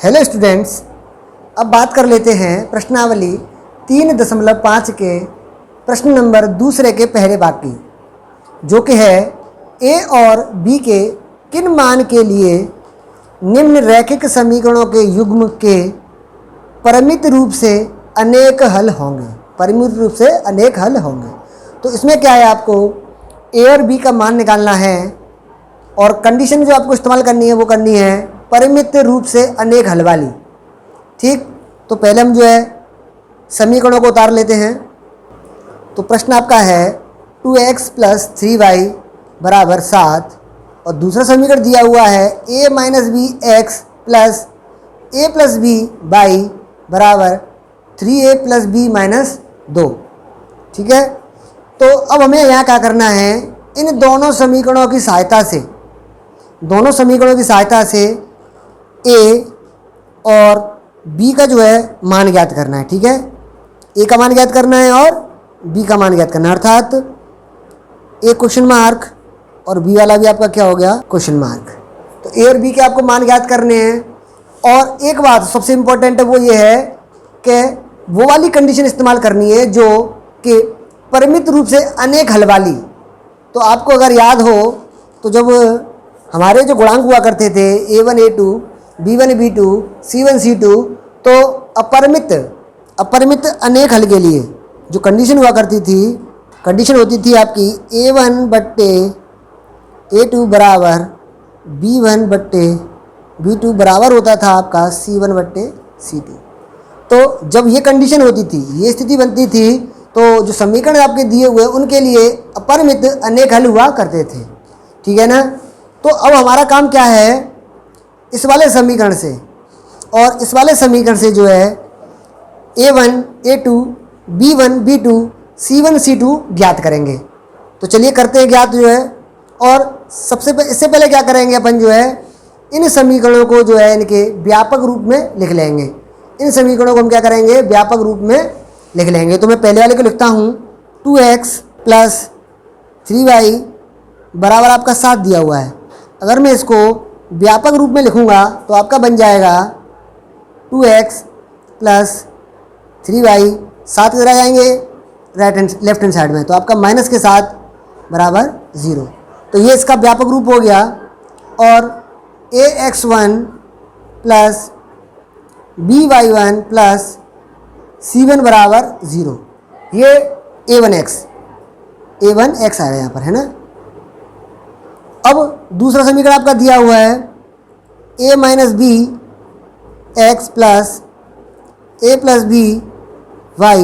Hello students, अब बात कर लेते हैं प्रश्नावली 3.5 के प्रश्न नंबर दूसरे के पहले भाग की, जो कि है ए और बी के किन मान के लिए निम्न रैखिक समीकरणों के युग्म के परिमित रूप से अनेक हल होंगे। परिमित रूप से अनेक हल होंगे। तो इसमें क्या है, आपको ए और बी का मान निकालना है और कंडीशन जो आपको इस्तेमाल करनी है वो करनी है परिमित रूप से अनेक हल वाली। ठीक, तो पहले हम जो है समीकरणों को उतार लेते हैं। तो प्रश्न आपका है 2x + 3y = 7 और दूसरा समीकरण दिया हुआ है a - bx + a + by = 3a + b - 2। ठीक है, तो अब हमें यहाँ क्या करना है, इन दोनों समीकरणों की सहायता से ए और बी का जो है मान ज्ञात करना है। ठीक है, ए का मान ज्ञात करना है और बी का मान ज्ञात करना है, अर्थात ए क्वेश्चन मार्क और बी वाला भी आपका क्या हो गया, क्वेश्चन मार्क। तो ए और बी के आपको मान ज्ञात करने हैं। और एक बात सबसे इम्पोर्टेंट है वो ये है कि वो वाली कंडीशन इस्तेमाल करनी है जो कि परिमित रूप से अनेक हल वाली। तो आपको अगर याद हो तो जब हमारे जो गुणांक हुआ करते थे a1 a2 b1 b2 c1 c2, तो अपरिमित अनेक हल के लिए जो कंडीशन हुआ करती थी, कंडीशन होती थी आपकी a1 बट्टे a2 बराबर b1 बट्टे b2 बराबर होता था आपका c1 बट्टे c2। तो जब ये कंडीशन होती थी, ये स्थिति बनती थी, तो जो समीकरण आपके दिए हुए उनके लिए अपरिमित अनेक हल हुआ करते थे। ठीक है ना। तो अब हमारा काम क्या है, इस वाले समीकरण से और इस वाले समीकरण से जो है a1 a2 b1 b2 c1 c2 ज्ञात करेंगे। तो चलिए करते हैं ज्ञात जो है। और इससे पहले क्या करेंगे, अपन जो है इन समीकरणों को जो है इनके व्यापक रूप में लिख लेंगे। इन समीकरणों को हम क्या करेंगे, व्यापक रूप में लिख लेंगे। तो मैं पहले वाले को लिखता हूँ 2x + 3y बराबर आपका 7 दिया हुआ है। अगर मैं इसको व्यापक रूप में लिखूँगा तो आपका बन जाएगा 2x + 3y, 7 किधर आ जाएंगे, लेफ्ट हैंड साइड में, तो आपका माइनस के साथ बराबर 0। तो ये इसका व्यापक रूप हो गया। और ax1 + by1 + c1 बराबर 0, ये a1x आएगा यहाँ पर, है ना। अब दूसरा समीकरण आपका दिया हुआ है a - bx + a + by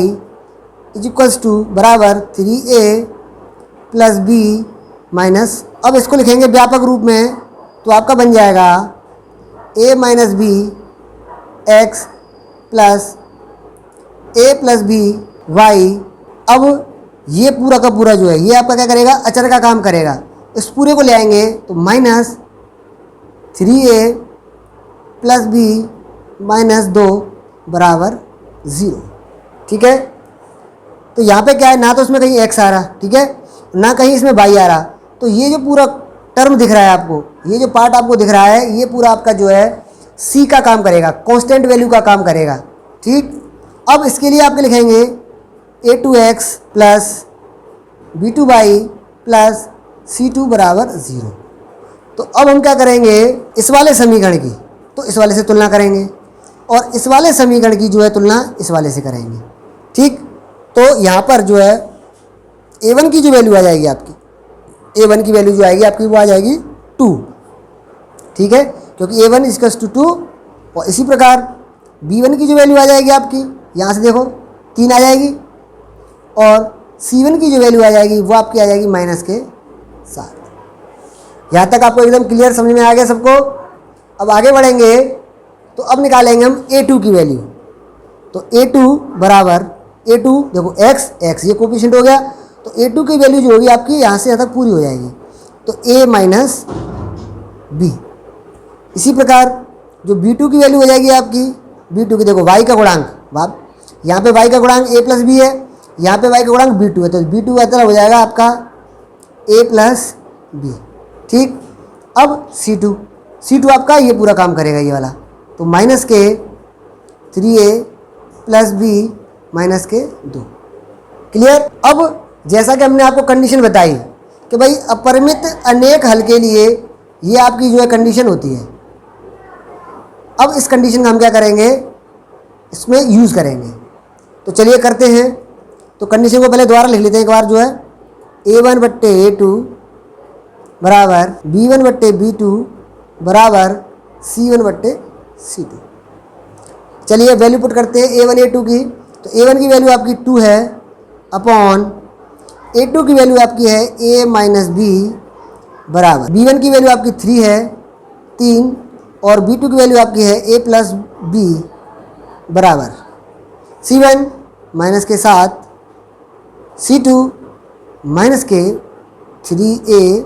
= बराबर 3a + b माइनस, अब इसको लिखेंगे व्यापक रूप में, तो आपका बन जाएगा a - bx + a + by। अब ये पूरा का पूरा जो है ये आपका क्या करेगा, अचर का काम करेगा। इस पूरे को ले आएंगे तो -3a + b - 2 बराबर 0। ठीक है, तो यहाँ पे क्या है, ना तो इसमें कहीं x आ रहा, ठीक है, ना कहीं इसमें y आ रहा। तो ये जो पूरा टर्म दिख रहा है आपको, ये जो पार्ट आपको दिख रहा है, ये पूरा आपका जो है c का काम करेगा, कांस्टेंट वैल्यू का काम करेगा। ठीक, अब इसके लिए आपके लिखेंगे a2x + b2y + c2 बराबर 0। तो अब हम क्या करेंगे, इस वाले समीकरण की तो इस वाले से तुलना करेंगे और इस वाले समीकरण की जो है तुलना इस वाले से करेंगे। ठीक, तो यहाँ पर जो है a1 की जो वैल्यू आ जाएगी आपकी, a1 की वैल्यू जो आएगी आपकी वो आ जाएगी 2। ठीक है, क्योंकि a1 = 2। और इसी प्रकार b1 की जो वैल्यू आ जाएगी आपकी, यहाँ से देखो 3 आ जाएगी, और c1 की जो वैल्यू आ जाएगी वो आपकी आ जाएगी -7। यहाँ तक आपको एकदम क्लियर समझ में आ गया सबको। अब आगे बढ़ेंगे तो अब निकालेंगे हम a2 की वैल्यू। तो a2 बराबर a2 देखो x ये कोफिशिएंट हो गया, तो a2 की वैल्यू जो होगी आपकी यहाँ से यहाँ तक पूरी हो जाएगी, तो a - b। इसी प्रकार जो b2 की वैल्यू हो जाएगी आपकी, b2 की देखो y का गुणांक, यहाँ पे y का गुणांक a + b है, यहाँ पे y का गुणांक b2 है, तो b2 का मतलब हो जाएगा आपका a + b। ठीक, अब c2 आपका ये पूरा काम करेगा, ये वाला तो माइनस के 3a प्लस बी माइनस के 2। क्लियर। अब जैसा कि हमने आपको कंडीशन बताई कि भाई अपरिमित अनेक हल के लिए ये आपकी जो है कंडीशन होती है। अब इस कंडीशन का हम क्या करेंगे, इसमें यूज़ करेंगे। तो चलिए करते हैं। तो कंडीशन को पहले दोबारा लिख लेते हैं एक बार, जो है a1/a2 बराबर b1/b2 बराबर c1/c2। चलिए वैल्यू पुट करते हैं a1 a2 की। तो a1 की वैल्यू आपकी 2 है अपॉन a2 की वैल्यू आपकी है a माइनस बी बराबर b1 की वैल्यू आपकी 3 है 3 और b2 की वैल्यू आपकी है a प्लस बी बराबर c1 माइनस के 7 c2 माइनस के 3a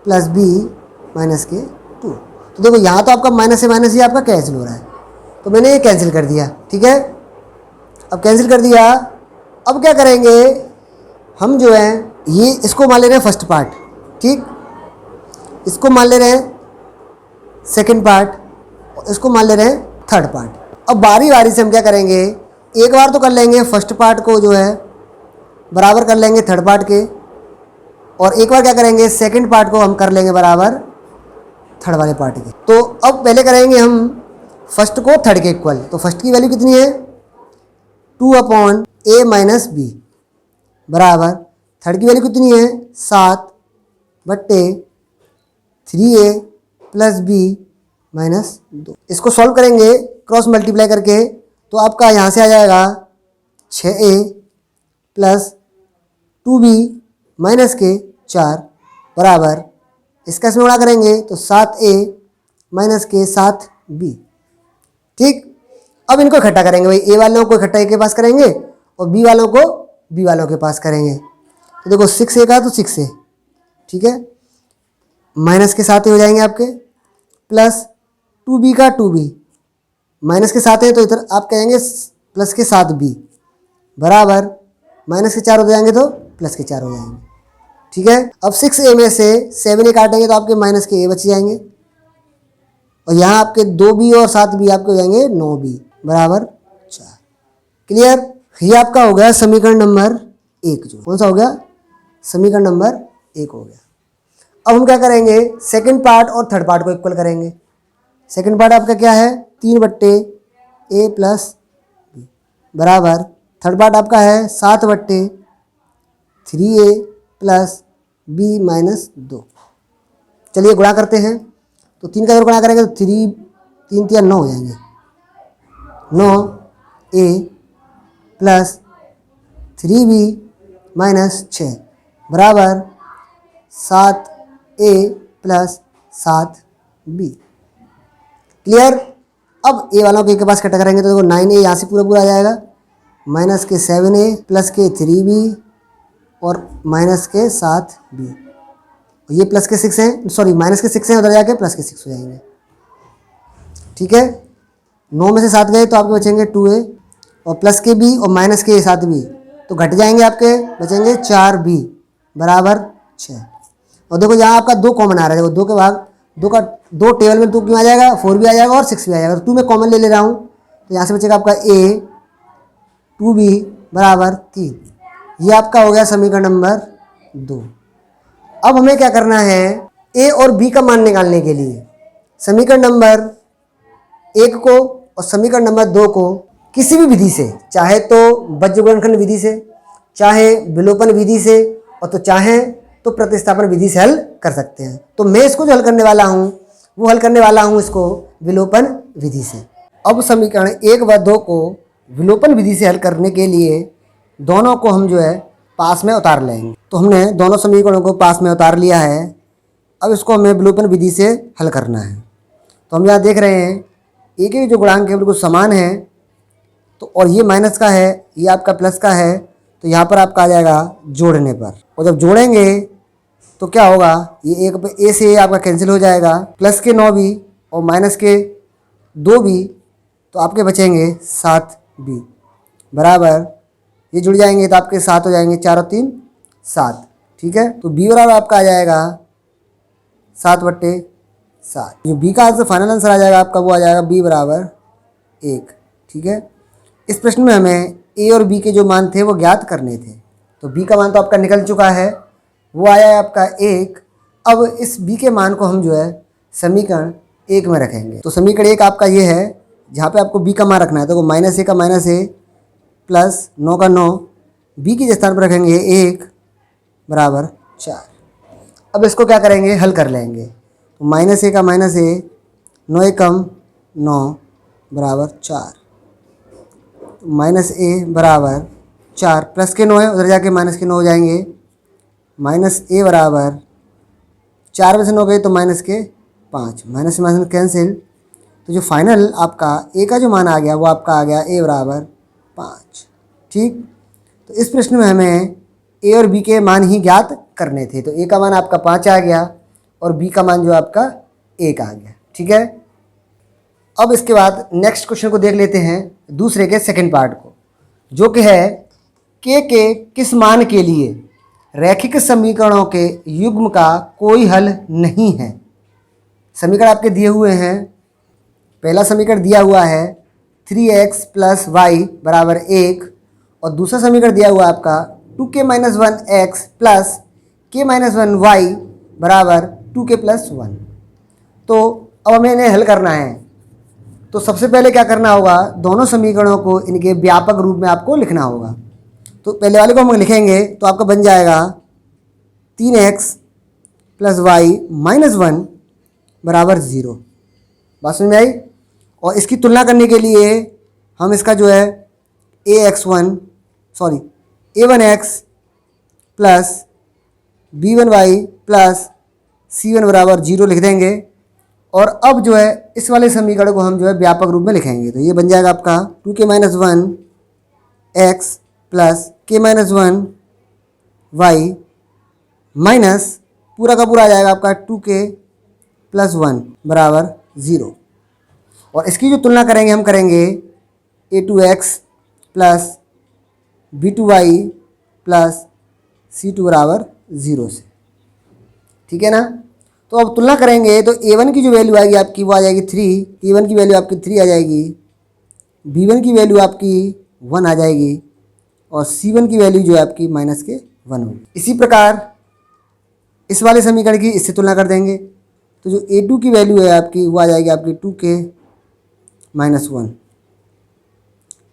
प्लस बी माइनस के 2। तो देखो यहाँ तो आपका माइनस से माइनस ही आपका कैंसिल हो रहा है, तो मैंने ये कैंसिल कर दिया। ठीक है, अब कैंसिल कर दिया। अब क्या करेंगे हम, जो है ये इसको मान ले रहे हैं फर्स्ट पार्ट, ठीक, इसको मान ले रहे हैं सेकंड पार्ट और इसको मान ले रहे हैं थर्ड पार्ट। अब बारी बारी से हम क्या करेंगे, एक बार तो कर लेंगे फर्स्ट पार्ट को जो है बराबर कर लेंगे थर्ड पार्ट के, और एक बार क्या करेंगे सेकंड पार्ट को हम कर लेंगे बराबर थर्ड वाले पार्ट के। तो अब पहले करेंगे हम फर्स्ट को थर्ड के इक्वल। तो फर्स्ट की वैल्यू कितनी है 2 अपॉन a माइनस बी बराबर थर्ड की वैल्यू कितनी है 7/3a प्लस बी माइनस 2। इसको सॉल्व करेंगे क्रॉस मल्टीप्लाई करके, तो आपका यहाँ से आ जाएगा 6a प्लस 2b माइनस के 4 बराबर, इसका इसमें गुणा करेंगे तो 7a माइनस के 7b। ठीक, अब इनको इकट्ठा करेंगे भाई, ए वालों को इकट्ठा ए के पास करेंगे और बी वालों को बी वालों के पास करेंगे। तो देखो 6a का तो 6a, ठीक है, माइनस के 7a हो जाएंगे आपके, प्लस 2b का 2b, माइनस के 7 है तो इधर आप कहेंगे प्लस के 7b बराबर माइनस के 4 हो जाएंगे तो प्लस के 4 हो जाएंगे। ठीक है, अब 6a में से 7a काटेंगे तो आपके माइनस के a बच जाएंगे, और यहाँ आपके 2b और 7b आपके हो जाएंगे 9b बराबर 4। क्लियर, ये आपका हो गया समीकरण नंबर 1। जो कौन सा हो गया, समीकरण नंबर 1 हो गया। अब हम क्या करेंगे, सेकंड पार्ट और थर्ड पार्ट को इक्वल करेंगे। सेकंड पार्ट आपका क्या है 3/a प्लस बी बराबर, थर्ड पार्ट आपका है 7/3a प्लस बी माइनस 2। चलिए गुणा करते हैं। तो 3 का अगर गुणा करेंगे तो 3 3 9 हो जाएंगे, 9a प्लस 3b माइनस 6 बराबर 7a प्लस 7b। क्लियर। अब ए वालों को ए के पास इकट्ठा करेंगे तो देखो 9a यहाँ से पूरा पूरा आ जाएगा, माइनस के 7a प्लस के 3b और माइनस के 7b। ये प्लस के 6 हैं, सॉरी माइनस के 6 हैं, उधर जाके प्लस के 6 हो जाएंगे। ठीक है, 9 में से 7 गए तो आपके बचेंगे 2a और प्लस के b और माइनस के 7b, तो घट जाएंगे आपके, बचेंगे 4b बराबर 6। और देखो यहाँ आपका 2 कॉमन आ रहा है, देखो 2 के भाग 2 का 2 टेबल में 2 क्यों आ जाएगा, 4 भी आ जाएगा और 6 भी आ जाएगा, तो 2 में कॉमन ले रहा हूँ, तो यहाँ से बचेगा आपका a 2b बराबर 3। ये आपका हो गया समीकरण नंबर 2। अब हमें क्या करना है, a और b का मान निकालने के लिए समीकरण नंबर 1 को और समीकरण नंबर 2 को किसी भी विधि से, चाहे तो बज्र गुणनखंड विधि से, चाहे विलोपन विधि से, और तो चाहे तो प्रतिस्थापन विधि से हल कर सकते हैं। तो मैं इसको जो हल करने वाला हूँ वो हल करने वाला हूँ इसको विलोपन विधि से। अब समीकरण 1 व 2 को विलोपन विधि से हल करने के लिए दोनों को हम जो है पास में उतार लेंगे। तो हमने दोनों समीकरणों को पास में उतार लिया है। अब इसको हमें विलोपन विधि से हल करना है। तो हम यहाँ देख रहे हैं एक ही जो गुणांक है बिल्कुल समान है, तो और ये माइनस का है, ये आपका प्लस का है, तो यहाँ पर आपका आ जाएगा जोड़ने पर। और जब जोड़ेंगे तो क्या होगा, ये एक ए से आपका कैंसिल हो जाएगा, प्लस के 9b और माइनस के 2b, तो आपके बचेंगे 7b बराबर, ये जुड़ जाएंगे तो आपके 7 हो जाएंगे, 4 और 3 7। ठीक है, तो b बराबर आपका आ जाएगा 7। जो बी का आंसर फाइनल आंसर आ जाएगा आपका वो आ जाएगा बी बराबर 1। ठीक है, इस प्रश्न में हमें ए और बी के जो मान थे वो ज्ञात करने थे। तो बी का मान तो आपका निकल चुका है, वो आया है आपका 1। अब इस बी के मान को हम जो है समीकरण 1 में रखेंगे। तो समीकरण 1 आपका ये है जहाँ पे आपको बी का मान रखना है। तो -a का -a प्लस 9 का 9 बी के स्थान पर रखेंगे 1 बराबर 4। अब इसको क्या करेंगे, हल कर लेंगे। तो -a का -a 9 एकम 9 बराबर 4। -a बराबर 4 प्लस के 9 है, उधर जाके माइनस के 9 हो जाएंगे। -a बराबर 4 में से 9 गए तो -5, माइनस से माइनस कैंसिल। तो जो फाइनल आपका a का जो मान आ गया वो आपका आ गया a बराबर 5। ठीक, तो इस प्रश्न में हमें a और b के मान ही ज्ञात करने थे। तो a का मान आपका 5 आ गया और b का मान जो आपका 1 आ गया। ठीक है, अब इसके बाद नेक्स्ट क्वेश्चन को देख लेते हैं, दूसरे के सेकंड पार्ट को, जो कि है k के किस मान के लिए रैखिक समीकरणों के युग्म का कोई हल नहीं है। समीकरण आपके दिए हुए हैं। पहला समीकरण दिया हुआ है 3x + y बराबर 1 और दूसरा समीकरण दिया हुआ है आपका 2k - 1x + k - 1y बराबर 2k + 1। तो अब हमें इन्हें हल करना है। तो सबसे पहले क्या करना होगा, दोनों समीकरणों को इनके व्यापक रूप में आपको लिखना होगा। तो पहले वाले को हम लिखेंगे तो आपका बन जाएगा 3x + y - 1 बराबर 0। बात समझ में आई। और इसकी तुलना करने के लिए हम इसका जो है a1x plus b1y plus c1 बराबर 0 लिख देंगे। और अब जो है इस वाले समीकरण को हम जो है व्यापक रूप में लिखेंगे। तो ये बन जाएगा आपका 2k - 1x plus k - 1y minus पूरा का पूरा आ जाएगा आपका 2k + 1 बराबर 0। और इसकी जो तुलना करेंगे हम करेंगे a2x plus b2y plus c2 बराबर 0 से। ठीक है ना। तो अब तुलना करेंगे तो a1 की जो वैल्यू आएगी आपकी वो आ जाएगी 3, a1 की वैल्यू आपकी 3 आ जाएगी, b1 की वैल्यू आपकी 1 आ जाएगी और c1 की वैल्यू जो है आपकी -1 होगी। इसी प्रकार इस वाले समीकरण की इससे तुलना कर देंगे। तो जो a2 की वैल्यू है आपकी वो आ जाएगी आपकी 2k - 1,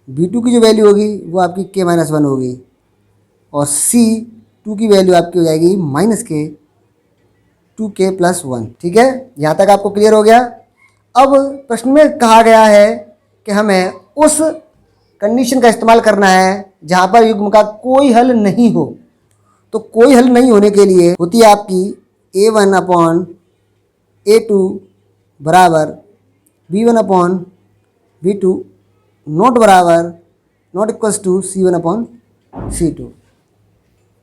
b2 की जो वैल्यू होगी वो आपकी k - 1 होगी और c2 की वैल्यू आपकी हो जाएगी -k 2k + 1। ठीक है, यहाँ तक आपको क्लियर हो गया। अब प्रश्न में कहा गया है कि हमें उस कंडीशन का इस्तेमाल करना है जहाँ पर युग्म का कोई हल नहीं हो। तो कोई हल नहीं होने के लिए होती है आपकी a1/a2 बराबर b1/b2 नॉट बराबर नॉट इक्वल्स टू c1/c2।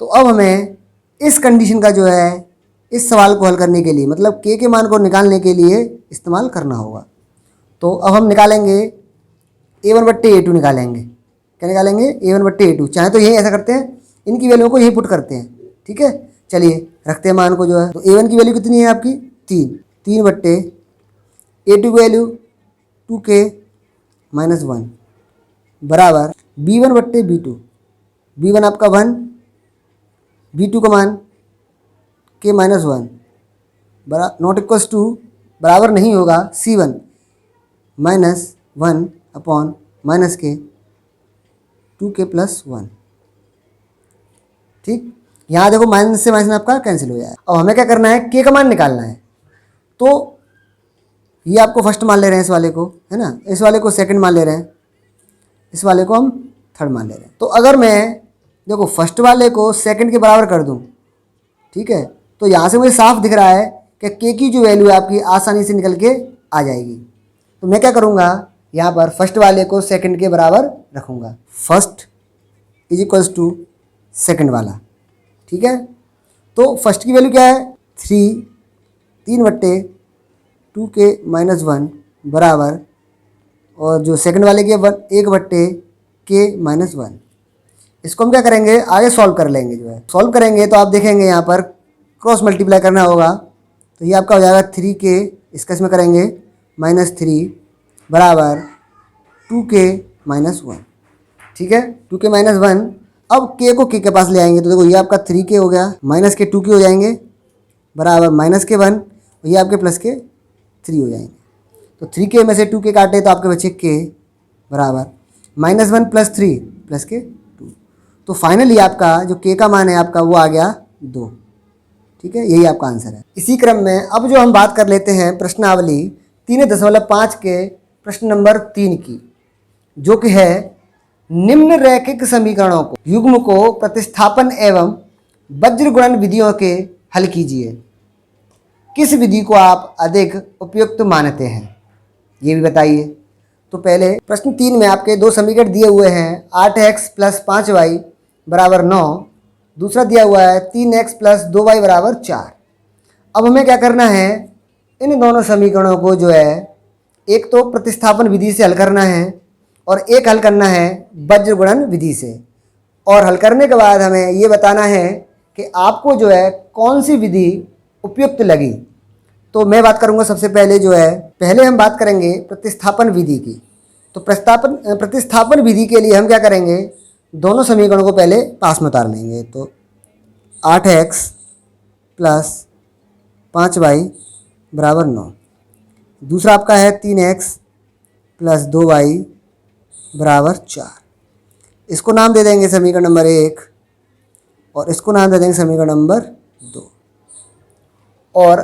तो अब हमें इस कंडीशन का जो है इस सवाल को हल करने के लिए मतलब k के मान को निकालने के लिए इस्तेमाल करना होगा। तो अब हम निकालेंगे a1/a2 निकालेंगे। क्या निकालेंगे, a1/a2। चाहे तो यही ऐसा करते हैं, इनकी वैल्यू को यही पुट करते हैं। ठीक है, चलिए रखते हैं मान को जो है। तो a1 की वैल्यू कितनी है आपकी 3/a2 की वैल्यू 2k - 1 बराबर b1/b2। b1 आपका 1, b2 का मान k - 1 बराबर नॉट इक्वल्स टू बराबर नहीं होगा c1 - 1/-k 2k + 1। ठीक, यहाँ देखो माइनस से माइनस आपका कैंसिल हो जाएगा। अब हमें क्या करना है, k का मान निकालना है। तो ये आपको फर्स्ट मान ले रहे हैं इस वाले को, है ना, इस वाले को सेकंड मान ले रहे हैं, इस वाले को हम थर्ड मान ले रहे हैं। तो अगर मैं देखो फर्स्ट वाले को सेकंड के बराबर कर दूं, ठीक है, तो यहाँ से मुझे साफ दिख रहा है कि k की जो वैल्यू है आपकी आसानी से निकल के आ जाएगी। तो मैं क्या करूँगा, यहाँ पर फर्स्ट वाले को सेकंड के बराबर रखूँगा, फर्स्ट = सेकंड वाला। ठीक है, तो फर्स्ट की वैल्यू क्या है 3/2k - 1 बराबर और जो सेकंड वाले की 1/k - 1। इसको हम क्या करेंगे, आगे सॉल्व कर लेंगे। जो है सॉल्व करेंगे तो आप देखेंगे यहाँ पर क्रॉस मल्टीप्लाई करना होगा। तो ये आपका हो जाएगा 3k, इसका इसमें करेंगे -3 बराबर 2k -1। ठीक है, 2k -1। अब k को k के पास ले आएंगे तो देखो ये आपका 3k हो गया, माइनस के 2k हो जाएंगे बराबर -1, और ये आपके +k 3 हो जाएंगे। तो 3k में से 2k काटे तो आपके बचे k बराबर -1 + 3 + k 2। तो फाइनली आपका जो k का मान है आपका वो आ गया 2। ठीक है, यही आपका आंसर है। इसी क्रम में अब जो हम बात कर लेते हैं प्रश्नावली 3.5 के प्रश्न नंबर 3 की, जो कि है निम्न रैखिक समीकरणों को युग्म को प्रतिस्थापन एवं वज्र गुणन विधियों के हल कीजिए। किस विधि को आप अधिक उपयुक्त मानते हैं, ये भी बताइए। तो पहले प्रश्न 3 में आपके दो समीकरण दिए हुए हैं, 8x + 5y = 9। दूसरा दिया हुआ है 3x + 2y = 4। अब हमें क्या करना है, इन दोनों समीकरणों को जो है एक तो प्रतिस्थापन विधि से हल करना है और एक हल करना है वज्र गुणन विधि से। और हल करने के बाद हमें ये बताना है कि आपको जो है कौन सी विधि उपयुक्त लगी। तो मैं बात करूंगा सबसे पहले जो है, पहले हम बात करेंगे प्रतिस्थापन विधि की। तो प्रतिस्थापन विधि के लिए हम क्या करेंगे, दोनों समीकरणों को पहले पास में उतार लेंगे। तो 8x + 5y = 9। दूसरा आपका है 3x + 2y = 4। इसको नाम दे देंगे समीकरण नंबर 1 और इसको नाम दे देंगे समीकरण नंबर 2। और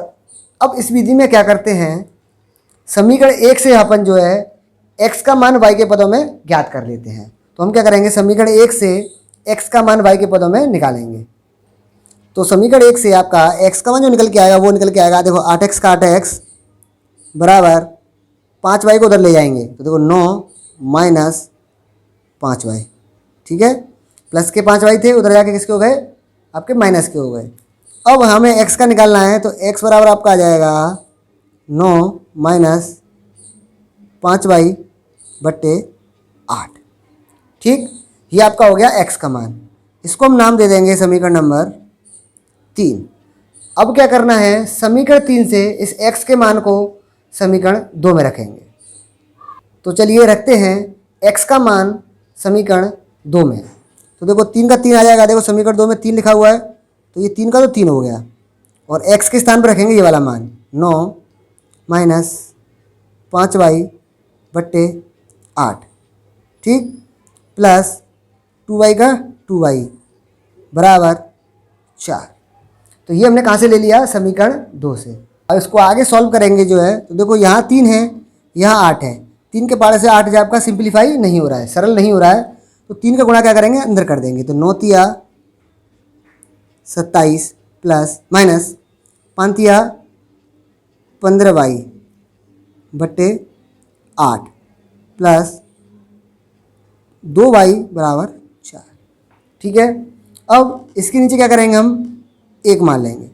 अब इस विधि में क्या करते हैं, समीकरण 1 से अपन जो है x का मान y के पदों में ज्ञात कर लेते हैं। तो हम क्या करेंगे, समीकरण 1 से x का मान y के पदों में निकालेंगे। तो समीकरण 1 से आपका x का मान जो निकल के आएगा वो निकल के आएगा, देखो 8x का 8x बराबर 5y को उधर ले जाएंगे तो देखो 9 - 5y। ठीक है, प्लस के 5y थे, उधर जाके किसके हो गए, आपके माइनस के हो गए। अब हमें x का निकालना है तो x बराबर आपका आ जाएगा 9 - 5y / 8। ठीक, ये आपका हो गया x का मान। इसको हम नाम दे देंगे समीकरण नंबर 3। अब क्या करना है, समीकरण 3 से इस x के मान को समीकरण 2 में रखेंगे। तो चलिए रखते हैं x का मान समीकरण 2 में। तो देखो 3 का 3 आ जाएगा, देखो समीकरण 2 में 3 लिखा हुआ है तो ये 3 का तो 3 हो गया। और x के स्थान पर रखेंगे ये वाला मान 9 - 5y / 8। ठीक, प्लस 2y का 2y = 4। तो ये हमने कहाँ से ले लिया, समीकरण 2 से। अब इसको आगे सॉल्व करेंगे जो है, तो देखो यहाँ 3 है, यहाँ 8 है। 3 के पारे से 8 जो आपका सिंप्लीफाई नहीं हो रहा है, सरल नहीं हो रहा है, तो 3 का गुणा क्या करेंगे, अंदर कर देंगे। तो 9 × 27 plus minus 5 × 15y / 8 plus 2y = 4। ठीक है, अब इसके नीचे क्या करेंगे, हम 1 मान लेंगे।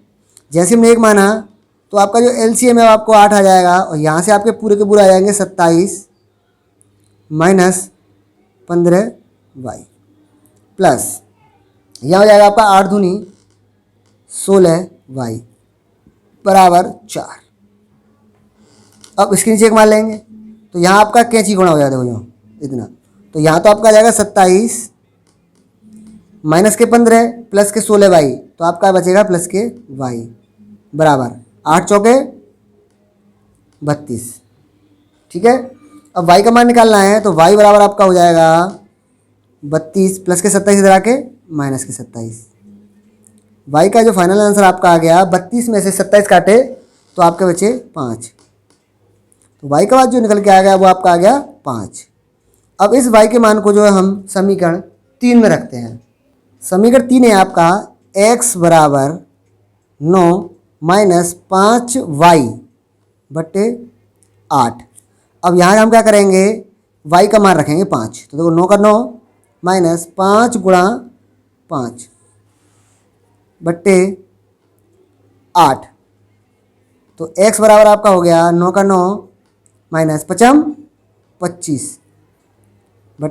जैसे हमने 1 माना तो आपका जो LCM है आपको 8 आ जाएगा और यहाँ से आपके पूरे के पूरे आ जाएंगे 27 - 15y प्लस यहाँ हो जाएगा आपका 8 दूनी 16y = 4। अब इसके नीचे 1 मान लेंगे तो यहाँ आपका कैंची गुणा हो जाता है देखो इतना। तो यहाँ तो आपका आ जाएगा 27 माइनस के 15 प्लस के 16y, तो आपका बचेगा प्लस के y बराबर 8 चौके 32। ठीक है, अब y का मान निकालना है तो y बराबर आपका हो जाएगा 32 प्लस के 27 इधर आके माइनस के 27। y का जो फाइनल आंसर आपका आ गया 32 में से 27 काटे तो आपके बचे 5। तो y का बाद जो निकल के आ गया वो आपका आ गया 5। अब इस y के मान को जो है हम समीकरण 3 में रखते हैं। समीकरण 3 है आपका x बराबर 9 - 5y / 8। अब यहाँ हम क्या करेंगे, y का मान रखेंगे 5। तो देखो 9 का 9 माइनस 5 गुणा 5 / 8। तो x बराबर आपका हो गया 9 का 9 माइनस 5 25 /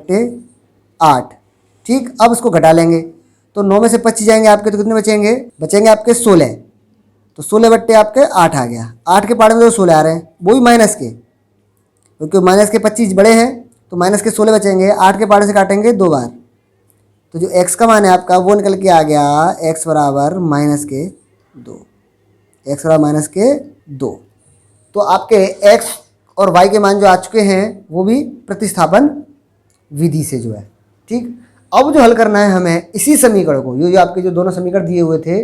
8। ठीक, अब इसको घटा लेंगे तो 9 में से 25 जाएंगे आपके तो कितने बचेंगे, बचेंगे आपके 16। तो 16 बट्टे आपके 8 आ गया। 8 के पार्ट में तो 16 आ रहे हैं, वो भी माइनस के, क्योंकि माइनस के 25 बड़े हैं तो माइनस के 16 बचेंगे। 8 के पार्ट से काटेंगे 2 बार, तो जो x का मान है आपका वो निकल के आ गया x बराबर माइनस के 2, x बराबर माइनस के 2। तो आपके x और y के मान जो आ चुके हैं वो भी प्रतिस्थापन विधि से जो है। ठीक, अब जो हल करना है हमें इसी समीकरण को, ये जो आपके जो दोनों समीकरण दिए हुए थे,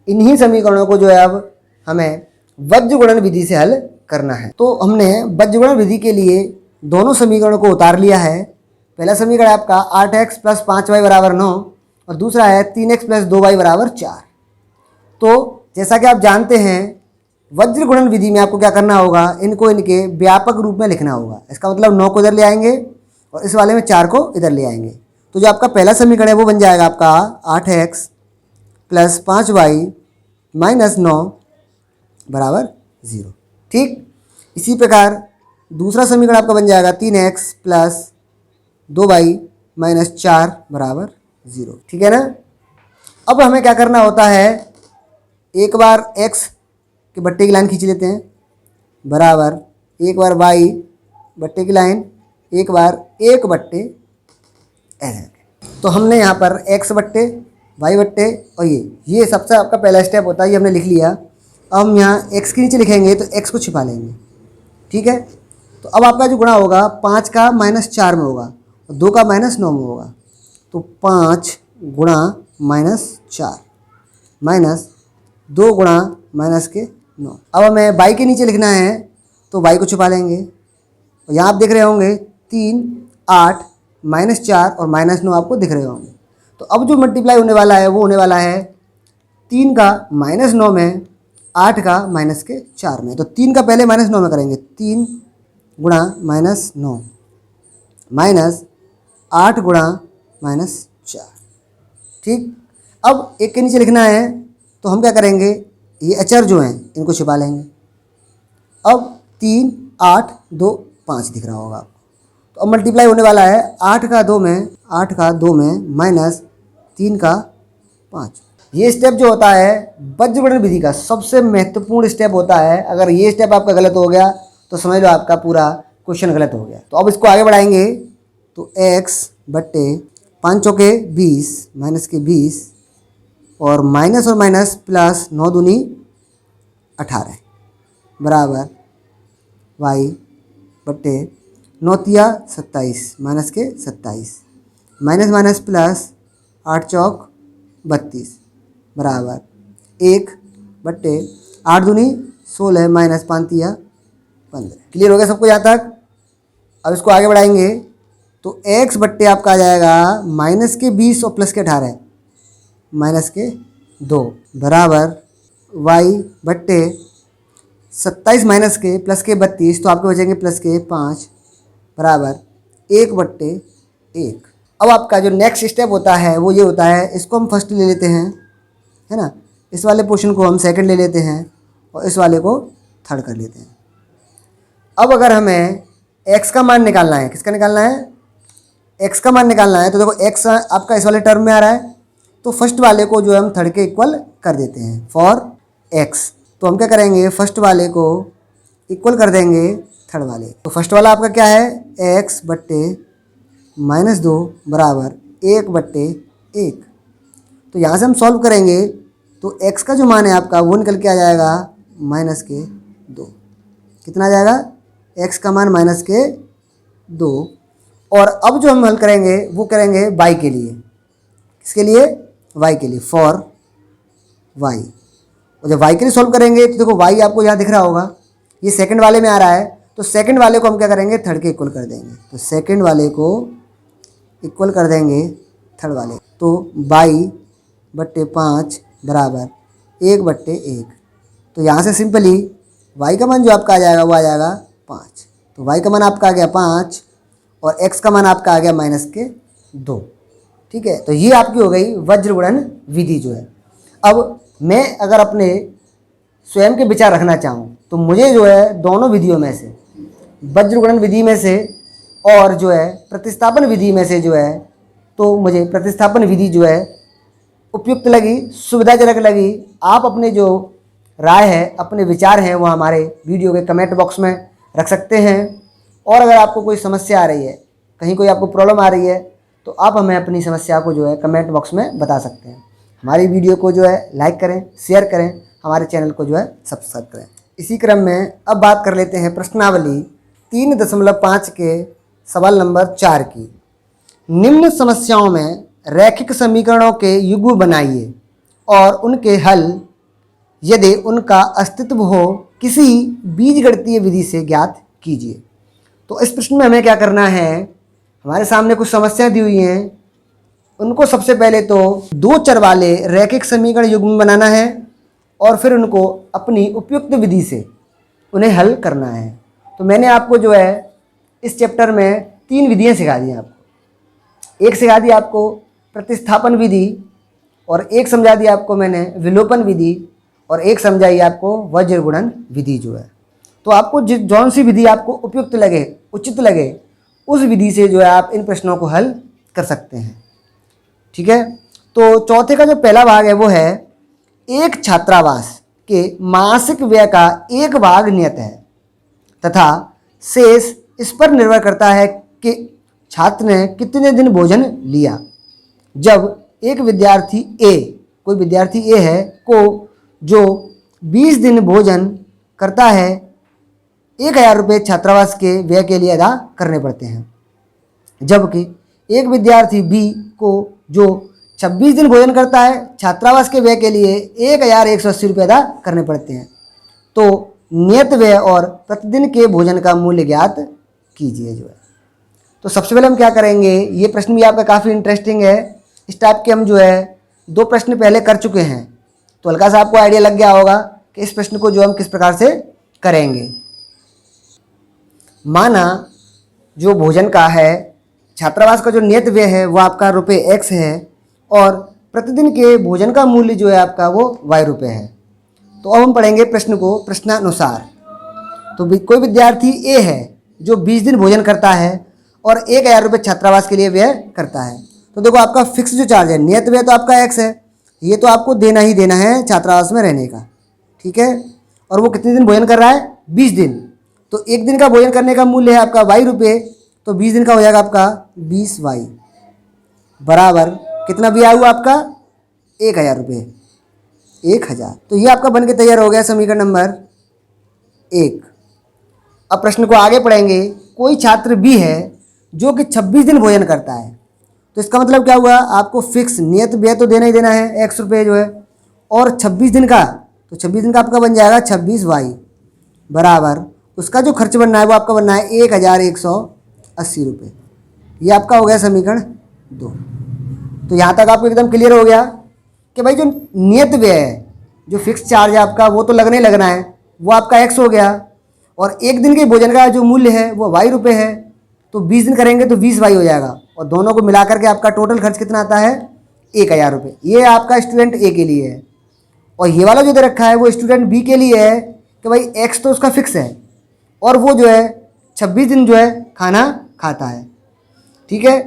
इन्हीं समीकरणों को जो है अब हमें वज्र गुणन विधि से हल करना है। तो हमने वज्र गुणन विधि के लिए दोनों समीकरणों को उतार लिया है। पहला समीकरण आपका 8x प्लस 5y बराबर 9 और दूसरा है 3x प्लस 2y बराबर 4। तो जैसा कि आप जानते हैं वज्र गुणन विधि में आपको क्या करना होगा, इनको इनके व्यापक रूप में लिखना होगा। इसका मतलब 9 को इधर ले आएंगे और इस वाले में 4 को इधर ले आएंगे। तो जो आपका पहला समीकरण है वो बन जाएगा आपका 8x प्लस 5y माइनस 9 बराबर 0। ठीक, इसी प्रकार दूसरा समीकरण आपका बन जाएगा 3x प्लस 2y माइनस 4 बराबर 0। ठीक है ना। अब हमें क्या करना होता है, एक बार x के बट्टे की लाइन खींच लेते हैं बराबर एक बार y बट्टे की लाइन, एक बार 1 बट्टे ऐसे। तो हमने यहाँ पर x बट्टे y बट्टे और ये सबसे आपका पहला स्टेप होता है, ये हमने लिख लिया। अब हम यहाँ x के नीचे लिखेंगे तो x को छिपा लेंगे। ठीक है, तो अब आपका जो गुणा होगा 5 का माइनस 4 में होगा और 2 का माइनस 9 में होगा। तो 5 गुणा माइनस 4 माइनस 2 गुणा माइनस के 9। अब हमें y के नीचे लिखना है तो y को छुपा लेंगे। और यहाँ आप देख रहे होंगे 3, 8, माइनस 4 और माइनस 9 आपको दिख रहे होंगे। तो अब जो मल्टीप्लाई होने वाला है वो होने वाला है 3 का माइनस 9 में, 8 का माइनस के 4 में। तो 3 का पहले माइनस 9 में करेंगे, 3 गुणा माइनस 9 माइनस 8 गुणा माइनस 4। ठीक, अब एक के नीचे लिखना है तो हम क्या करेंगे, ये अचर जो हैं इनको छिपा लेंगे। अब 3, 8, 2, 5 दिख रहा होगा आपको। तो अब मल्टीप्लाई होने वाला है 8 का 2 में माइनस 3 का 5। ये स्टेप जो होता है वज्र गुणन विधि का सबसे महत्वपूर्ण स्टेप होता है। अगर ये स्टेप आपका गलत हो गया तो समझ लो आपका पूरा क्वेश्चन गलत हो गया। तो अब इसको आगे बढ़ाएंगे तो x बट्टे 5 चौके 20 माइनस के 20 और माइनस प्लस 9 दूनी 18 बराबर y बट्टे 9 तिया 27 माइनस के 27 माइनस प्लस 8 चौक 32 बराबर 1 बट्टे 8 दूनी 16 माइनस 5 तिया 15। क्लियर हो गया सबको यहाँ तक। अब इसको आगे बढ़ाएंगे तो x बट्टे आपका आ जाएगा माइनस के 20 और प्लस के 18 माइनस के 2 बराबर y बट्टे 27 माइनस के प्लस के 32, तो आपके बचेंगे प्लस के 5 बराबर 1 बट्टे 1। अब आपका जो नेक्स्ट स्टेप होता है वो ये होता है, इसको हम फर्स्ट ले लेते हैं, है ना, इस वाले पोर्शन को हम सेकंड ले लेते हैं और इस वाले को थर्ड कर लेते हैं। अब अगर हमें x का मान निकालना है, किसका निकालना है, x का मान निकालना है, तो देखो x आपका इस वाले टर्म में आ रहा है तो फर्स्ट वाले को जो है हम थर्ड के इक्वल कर देते हैं फॉर x। तो हम क्या करेंगे, फर्स्ट वाले को इक्वल कर देंगे थर्ड वाले। तो फर्स्ट वाला आपका क्या है, x बट्टे माइनस 2 बराबर 1 बट्टे 1। तो यहाँ से हम सॉल्व करेंगे तो x का जो मान है आपका वो निकल के आ जाएगा माइनस के 2। कितना आ जाएगा, x का मान माइनस के 2। और अब जो हम हल करेंगे वो करेंगे y के लिए, किसके लिए, y के लिए, फॉर y। और जब y के लिए सॉल्व करेंगे तो देखो y आपको यहाँ दिख रहा होगा, ये सेकंड वाले में आ रहा है, तो सेकंड वाले को हम क्या करेंगे, थर्ड के इक्वल कर देंगे। तो सेकंड वाले को इक्वल कर देंगे थर्ड वाले, तो y बट्टे 5 बराबर 1 बट्टे 1। तो यहाँ से सिंपली y का मान जो आपका आ जाएगा वो आ जाएगा 5। तो y का मान आपका आ गया 5 और x का मान आपका आ गया माइनस के 2। ठीक है, तो ये आपकी हो गई वज्र गुणन विधि जो है। अब मैं अगर अपने स्वयं के विचार रखना चाहूँ तो मुझे जो है दोनों विधियों में से, वज्र गुणन विधि में से और जो है प्रतिस्थापन विधि में से जो है, तो मुझे प्रतिस्थापन विधि जो है उपयुक्त लगी, सुविधाजनक लगी। आप अपने जो राय है, अपने विचार हैं, वो हमारे वीडियो के कमेंट बॉक्स में रख सकते हैं। और अगर आपको कोई समस्या आ रही है, कहीं कोई आपको प्रॉब्लम आ रही है, तो आप हमें अपनी समस्या को जो है कमेंट बॉक्स में बता सकते हैं। हमारी वीडियो को जो है लाइक करें, शेयर करें, हमारे चैनल को जो है सब्सक्राइब करें। इसी क्रम में अब बात कर लेते हैं प्रश्नावली 3.5 के सवाल नंबर 4 की। निम्न समस्याओं में रैखिक समीकरणों के युग्म बनाइए और उनके हल यदि उनका अस्तित्व हो किसी बीजगणितीय विधि से ज्ञात कीजिए। तो इस प्रश्न में हमें क्या करना है, हमारे सामने कुछ समस्याएं दी हुई हैं, उनको सबसे पहले तो 2 चर वाले रैखिक समीकरण युग्म बनाना है और फिर उनको अपनी उपयुक्त विधि से उन्हें हल करना है। तो मैंने आपको जो है इस चैप्टर में 3 विधियां सिखा दी हैं आपको। एक सिखा दी आपको प्रतिस्थापन विधि, और एक समझा दी आपको मैंने विलोपन विधि, और एक समझाई आपको वज्र गुणन विधि जो है। तो आपको जौन सी विधि आपको उपयुक्त लगे, उचित लगे, उस विधि से जो है आप इन प्रश्नों को हल कर सकते हैं। ठीक है। तो चौथे का जो पहला भाग है वो है एक छात्रावास के मासिक व्यय का 1 भाग नियत है तथा शेष इस पर निर्भर करता है कि छात्र ने कितने दिन भोजन लिया। जब एक विद्यार्थी ए, कोई विद्यार्थी ए है को जो 20 दिन भोजन करता है, 1000 रुपये छात्रावास के व्यय के लिए अदा करने पड़ते हैं। जबकि एक विद्यार्थी बी को जो 26 दिन भोजन करता है, छात्रावास के व्यय के लिए 1180 रुपये अदा करने पड़ते हैं। तो नियत व्यय और प्रतिदिन के भोजन का मूल्य ज्ञात कीजिए जो है। तो सबसे पहले हम क्या करेंगे, ये प्रश्न भी आपका काफ़ी इंटरेस्टिंग है। इस टाइप के हम जो है 2 प्रश्न पहले कर चुके हैं, तो हल्का सा आपको आइडिया लग गया होगा कि इस प्रश्न को जो हम किस प्रकार से करेंगे। माना जो भोजन का है, छात्रावास का जो नियत व्यय है वो आपका ₹X है और प्रतिदिन के भोजन का मूल्य जो है आपका वो ₹Y है। तो अब हम पढ़ेंगे प्रश्न को प्रश्नानुसार। तो कोई विद्यार्थी ए है जो 20 दिन भोजन करता है और 1000 रुपये छात्रावास के लिए व्यय करता है। तो देखो आपका फिक्स जो चार्ज है, नियत व्यय तो आपका X है, ये तो आपको देना ही देना है छात्रावास में रहने का। ठीक है। और वो कितने दिन भोजन कर रहा है, 20 दिन। तो एक दिन का भोजन करने का मूल्य है आपका ₹Y, तो 20 दिन का हो जाएगा आपका 20Y बराबर कितना भी आया हुआ आपका 1000 रुपये, 1000। तो ये आपका बन के तैयार हो गया समीकरण नंबर 1। अब प्रश्न को आगे पढ़ेंगे। कोई छात्र बी है जो कि 26 दिन भोजन करता है, तो इसका मतलब क्या हुआ, आपको फिक्स नियत व्यय तो देना ही देना है X रुपये जो है, और 26 दिन का, तो 26 दिन का आपका बन जाएगा 26Y बराबर उसका जो खर्च बनना है वो आपका बनना है 1180 रुपये। ये आपका हो गया समीकरण 2। तो यहाँ तक आपको एकदम क्लियर हो गया कि भाई जो नियत व्यय है, जो फिक्स चार्ज है आपका, वो तो लगने लगना है, वो आपका X हो गया, और एक दिन के भोजन का जो मूल्य है वो Y रुपये है। तो 20 दिन करेंगे तो 20Y हो जाएगा, और दोनों को मिला करके आपका टोटल खर्च कितना आता है 1000 रुपये। ये आपका स्टूडेंट ए के लिए है। और ये वाला जो दे रखा है वो स्टूडेंट बी के लिए है कि भाई X तो उसका फिक्स है और वो जो है 26 दिन जो है खाना खाता है। ठीक है।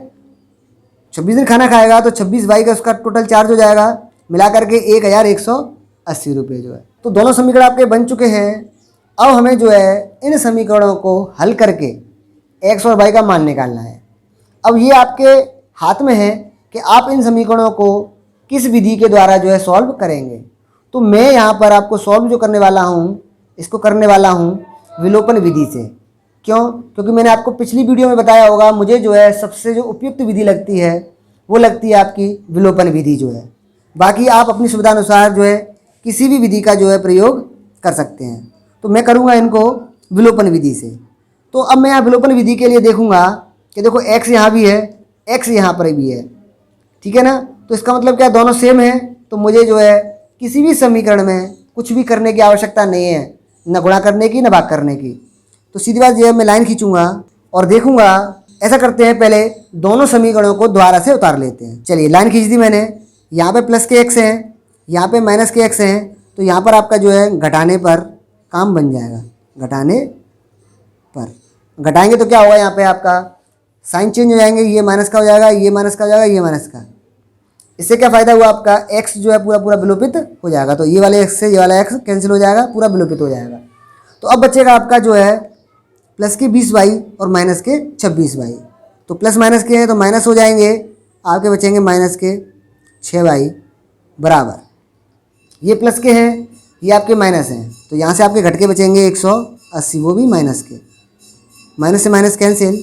26 दिन खाना खाएगा तो 26Y का उसका टोटल चार्ज हो जाएगा, मिला करके 1180 रुपये जो है। तो दोनों समीकरण आपके बन चुके हैं। अब हमें जो है इन समीकरणों को हल करके X और Y का मान निकालना है। अब ये आपके हाथ में है कि आप इन समीकरणों को किस विधि के द्वारा जो है सॉल्व करेंगे। तो मैं यहाँ पर आपको सॉल्व जो करने वाला हूँ, इसको करने वाला हूँ विलोपन विधि से। क्यों? क्योंकि मैंने आपको पिछली वीडियो में बताया होगा, मुझे जो है सबसे जो उपयुक्त विधि लगती है वो लगती है आपकी विलोपन विधि जो है। बाकी आप अपनी सुविधानुसार जो है किसी भी विधि का जो है प्रयोग कर सकते हैं। तो मैं करूँगा इनको विलोपन विधि से। तो अब मैं यहाँ विलोपन विधि के लिए देखूँगा कि देखो X यहाँ भी है, X यहाँ पर भी है। ठीक है ना। तो इसका मतलब क्या, दोनों सेम है, तो मुझे जो है किसी भी समीकरण में कुछ भी करने की आवश्यकता नहीं है, न गुणा करने की न भाग करने की। तो सीधी बात ये है, मैं लाइन खींचूंगा और देखूंगा। ऐसा करते हैं, पहले दोनों समीकरणों को द्वारा से उतार लेते हैं। चलिए लाइन खींच दी मैंने। यहाँ पे प्लस के X हैं, यहाँ पे माइनस के X हैं, तो यहाँ पर आपका जो है घटाने पर काम बन जाएगा। घटाने पर घटाएंगे तो क्या होगा, यहाँ पे आपका साइन चेंज हो जाएंगे, ये माइनस का हो जाएगा, ये माइनस का हो जाएगा, ये माइनस का। इससे क्या फ़ायदा हुआ आपका, x जो है पूरा पूरा विलोपित हो जाएगा। तो ये वाले x से ये वाला x कैंसिल हो जाएगा, पूरा विलोपित हो जाएगा। तो अब बचेगा आपका जो है प्लस के 20y और माइनस के 26y। तो प्लस माइनस के हैं तो माइनस हो जाएंगे, आपके बचेंगे माइनस के 6y बराबर, ये प्लस के हैं ये आपके माइनस हैं, तो यहाँ से आपके घट के बचेंगे 180, वो भी माइनस के, माइनस से माइनस कैंसिल।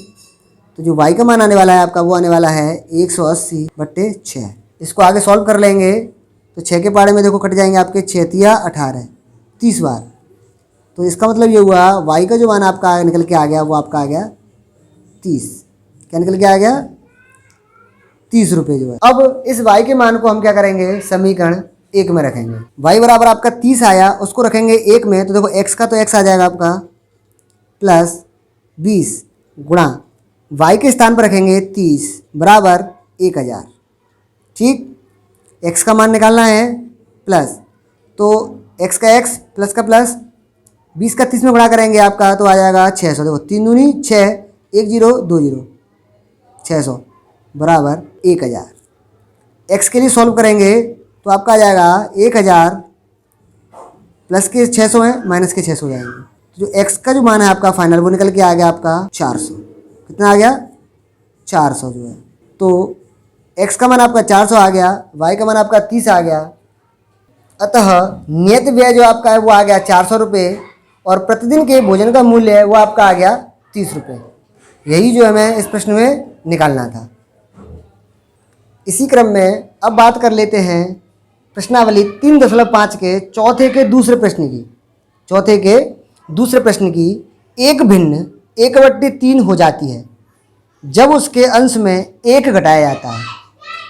तो जो y का मान आने वाला है आपका वो आने वाला है 180/6। इसको आगे सॉल्व कर लेंगे तो 6 के पाड़े में देखो कट जाएंगे आपके 6 तिया 18, 30 बार। तो इसका मतलब ये हुआ y का जो मान आपका निकल के आ गया वो आपका आ गया 30। क्या निकल के आ गया, 30 रुपये जो है। अब इस y के मान को हम क्या करेंगे, समीकरण 1 में रखेंगे। y बराबर आपका 30 आया, उसको रखेंगे 1 में, तो देखो x का तो x आ जाएगा आपका प्लस 20 गुणा y के स्थान पर रखेंगे 30 बराबर 1000। ठीक, x का मान निकालना है प्लस, तो x का x प्लस का प्लस, 20 का 30 में गुणा करेंगे आपका तो आ जाएगा 600। देखो 3 दूनी 6, 1 0 2 0, 600 बराबर 1000। x के लिए सॉल्व करेंगे तो आपका आ जाएगा 1000 प्लस के 600 है, माइनस के 600 हो जाएंगे। तो जो x का जो मान है आपका फाइनल वो निकल के आ गया आपका 400। कितना आ गया, 400 जो है। तो x का मान आपका 400 आ गया, y का मान आपका 30 आ गया। अतः नियत व्यय जो आपका है वो आ गया 400 रुपये और प्रतिदिन के भोजन का मूल्य है वो आपका आ गया 30 रुपये। यही जो हमें इस प्रश्न में निकालना था। इसी क्रम में अब बात कर लेते हैं प्रश्नावली 3.5 के चौथे के दूसरे प्रश्न की। चौथे के दूसरे प्रश्न की, एक भिन्न 1/3 हो जाती है जब उसके अंश में 1 घटाया जाता है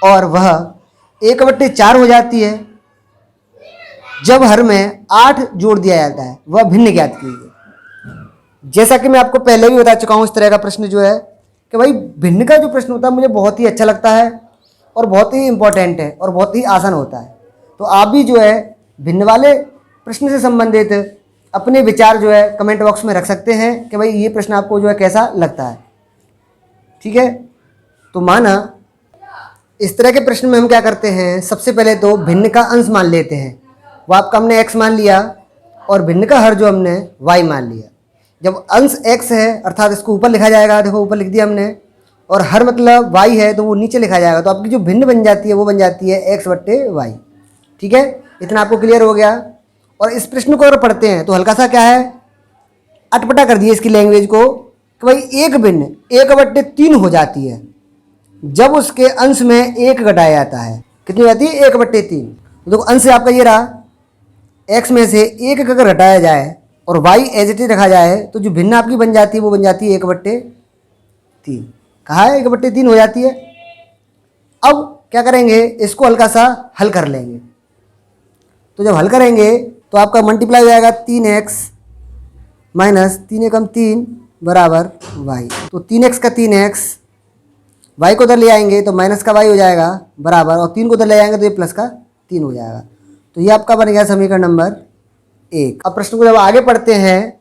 और वह 1/4 हो जाती है जब हर में 8 जोड़ दिया जाता है, वह भिन्न ज्ञात कीजिए। जैसा कि मैं आपको पहले भी बता चुका हूँ, इस तरह का प्रश्न जो है कि भाई भिन्न का जो प्रश्न होता है मुझे बहुत ही अच्छा लगता है और बहुत ही इम्पोर्टेंट है और बहुत ही आसान होता है। तो आप भी जो है भिन्न वाले प्रश्न से संबंधित अपने विचार जो है कमेंट बॉक्स में रख सकते हैं कि भाई ये प्रश्न आपको जो है कैसा लगता है। ठीक है, तो माना इस तरह के प्रश्न में हम क्या करते हैं, सबसे पहले तो भिन्न का अंश मान लेते हैं, वो आपका हमने x मान लिया और भिन्न का हर जो हमने y मान लिया। जब अंश x है अर्थात इसको ऊपर लिखा जाएगा, देखो ऊपर लिख दिया हमने, और हर मतलब y है तो वो नीचे लिखा जाएगा। तो आपकी जो भिन्न बन जाती है वो बन जाती है x/y। ठीक है, इतना आपको क्लियर हो गया। और इस प्रश्न को अगर पढ़ते हैं तो हल्का सा क्या है, अटपटा कर दिए इसकी लैंग्वेज को कि भाई एक भिन्न 1/3 हो जाती है जब उसके अंश में 1 घटाया जाता है। कितनी हो जाती है, 1/3। तो देखो अंश आपका ये रहा, x में से 1 अगर घटाया जाए और y एज इट इज रखा जाए तो जो भिन्न आपकी बन जाती है वो बन जाती है 1/3। कहा है 1/3 हो जाती है। अब क्या करेंगे, इसको हल्का सा हल कर लेंगे। तो जब हल करेंगे तो आपका मल्टीप्लाई हो जाएगा 3x माइनस 3 एकम 3 बराबर y। तो 3x का 3x, y को उधर ले आएंगे तो माइनस का y हो जाएगा बराबर, और 3 को उधर ले आएंगे तो ये प्लस का 3 हो जाएगा। तो ये आपका बन गया समीकरण नंबर 1। अब प्रश्न को जब आगे पढ़ते हैं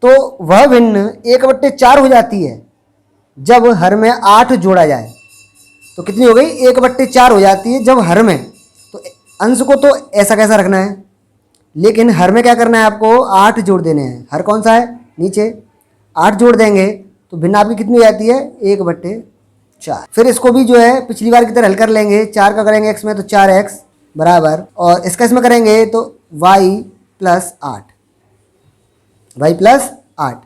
तो वह भिन्न 1/4 हो जाती है जब हर में 8 जोड़ा जाए। तो कितनी हो गई, 1/4 हो जाती है जब हर में। तो अंश को तो ऐसा कैसा रखना है, लेकिन हर में क्या करना है आपको, 8 जोड़ देने हैं। हर कौन सा है, नीचे 8 जोड़ देंगे तो भिन्न आपकी कितनी हो जाती है, 1/4। फिर इसको भी जो है पिछली बार की तरह हल कर लेंगे। 4 का करेंगे x में तो 4x बराबर, और इसका इसमें करेंगे तो y + 8, y + 8,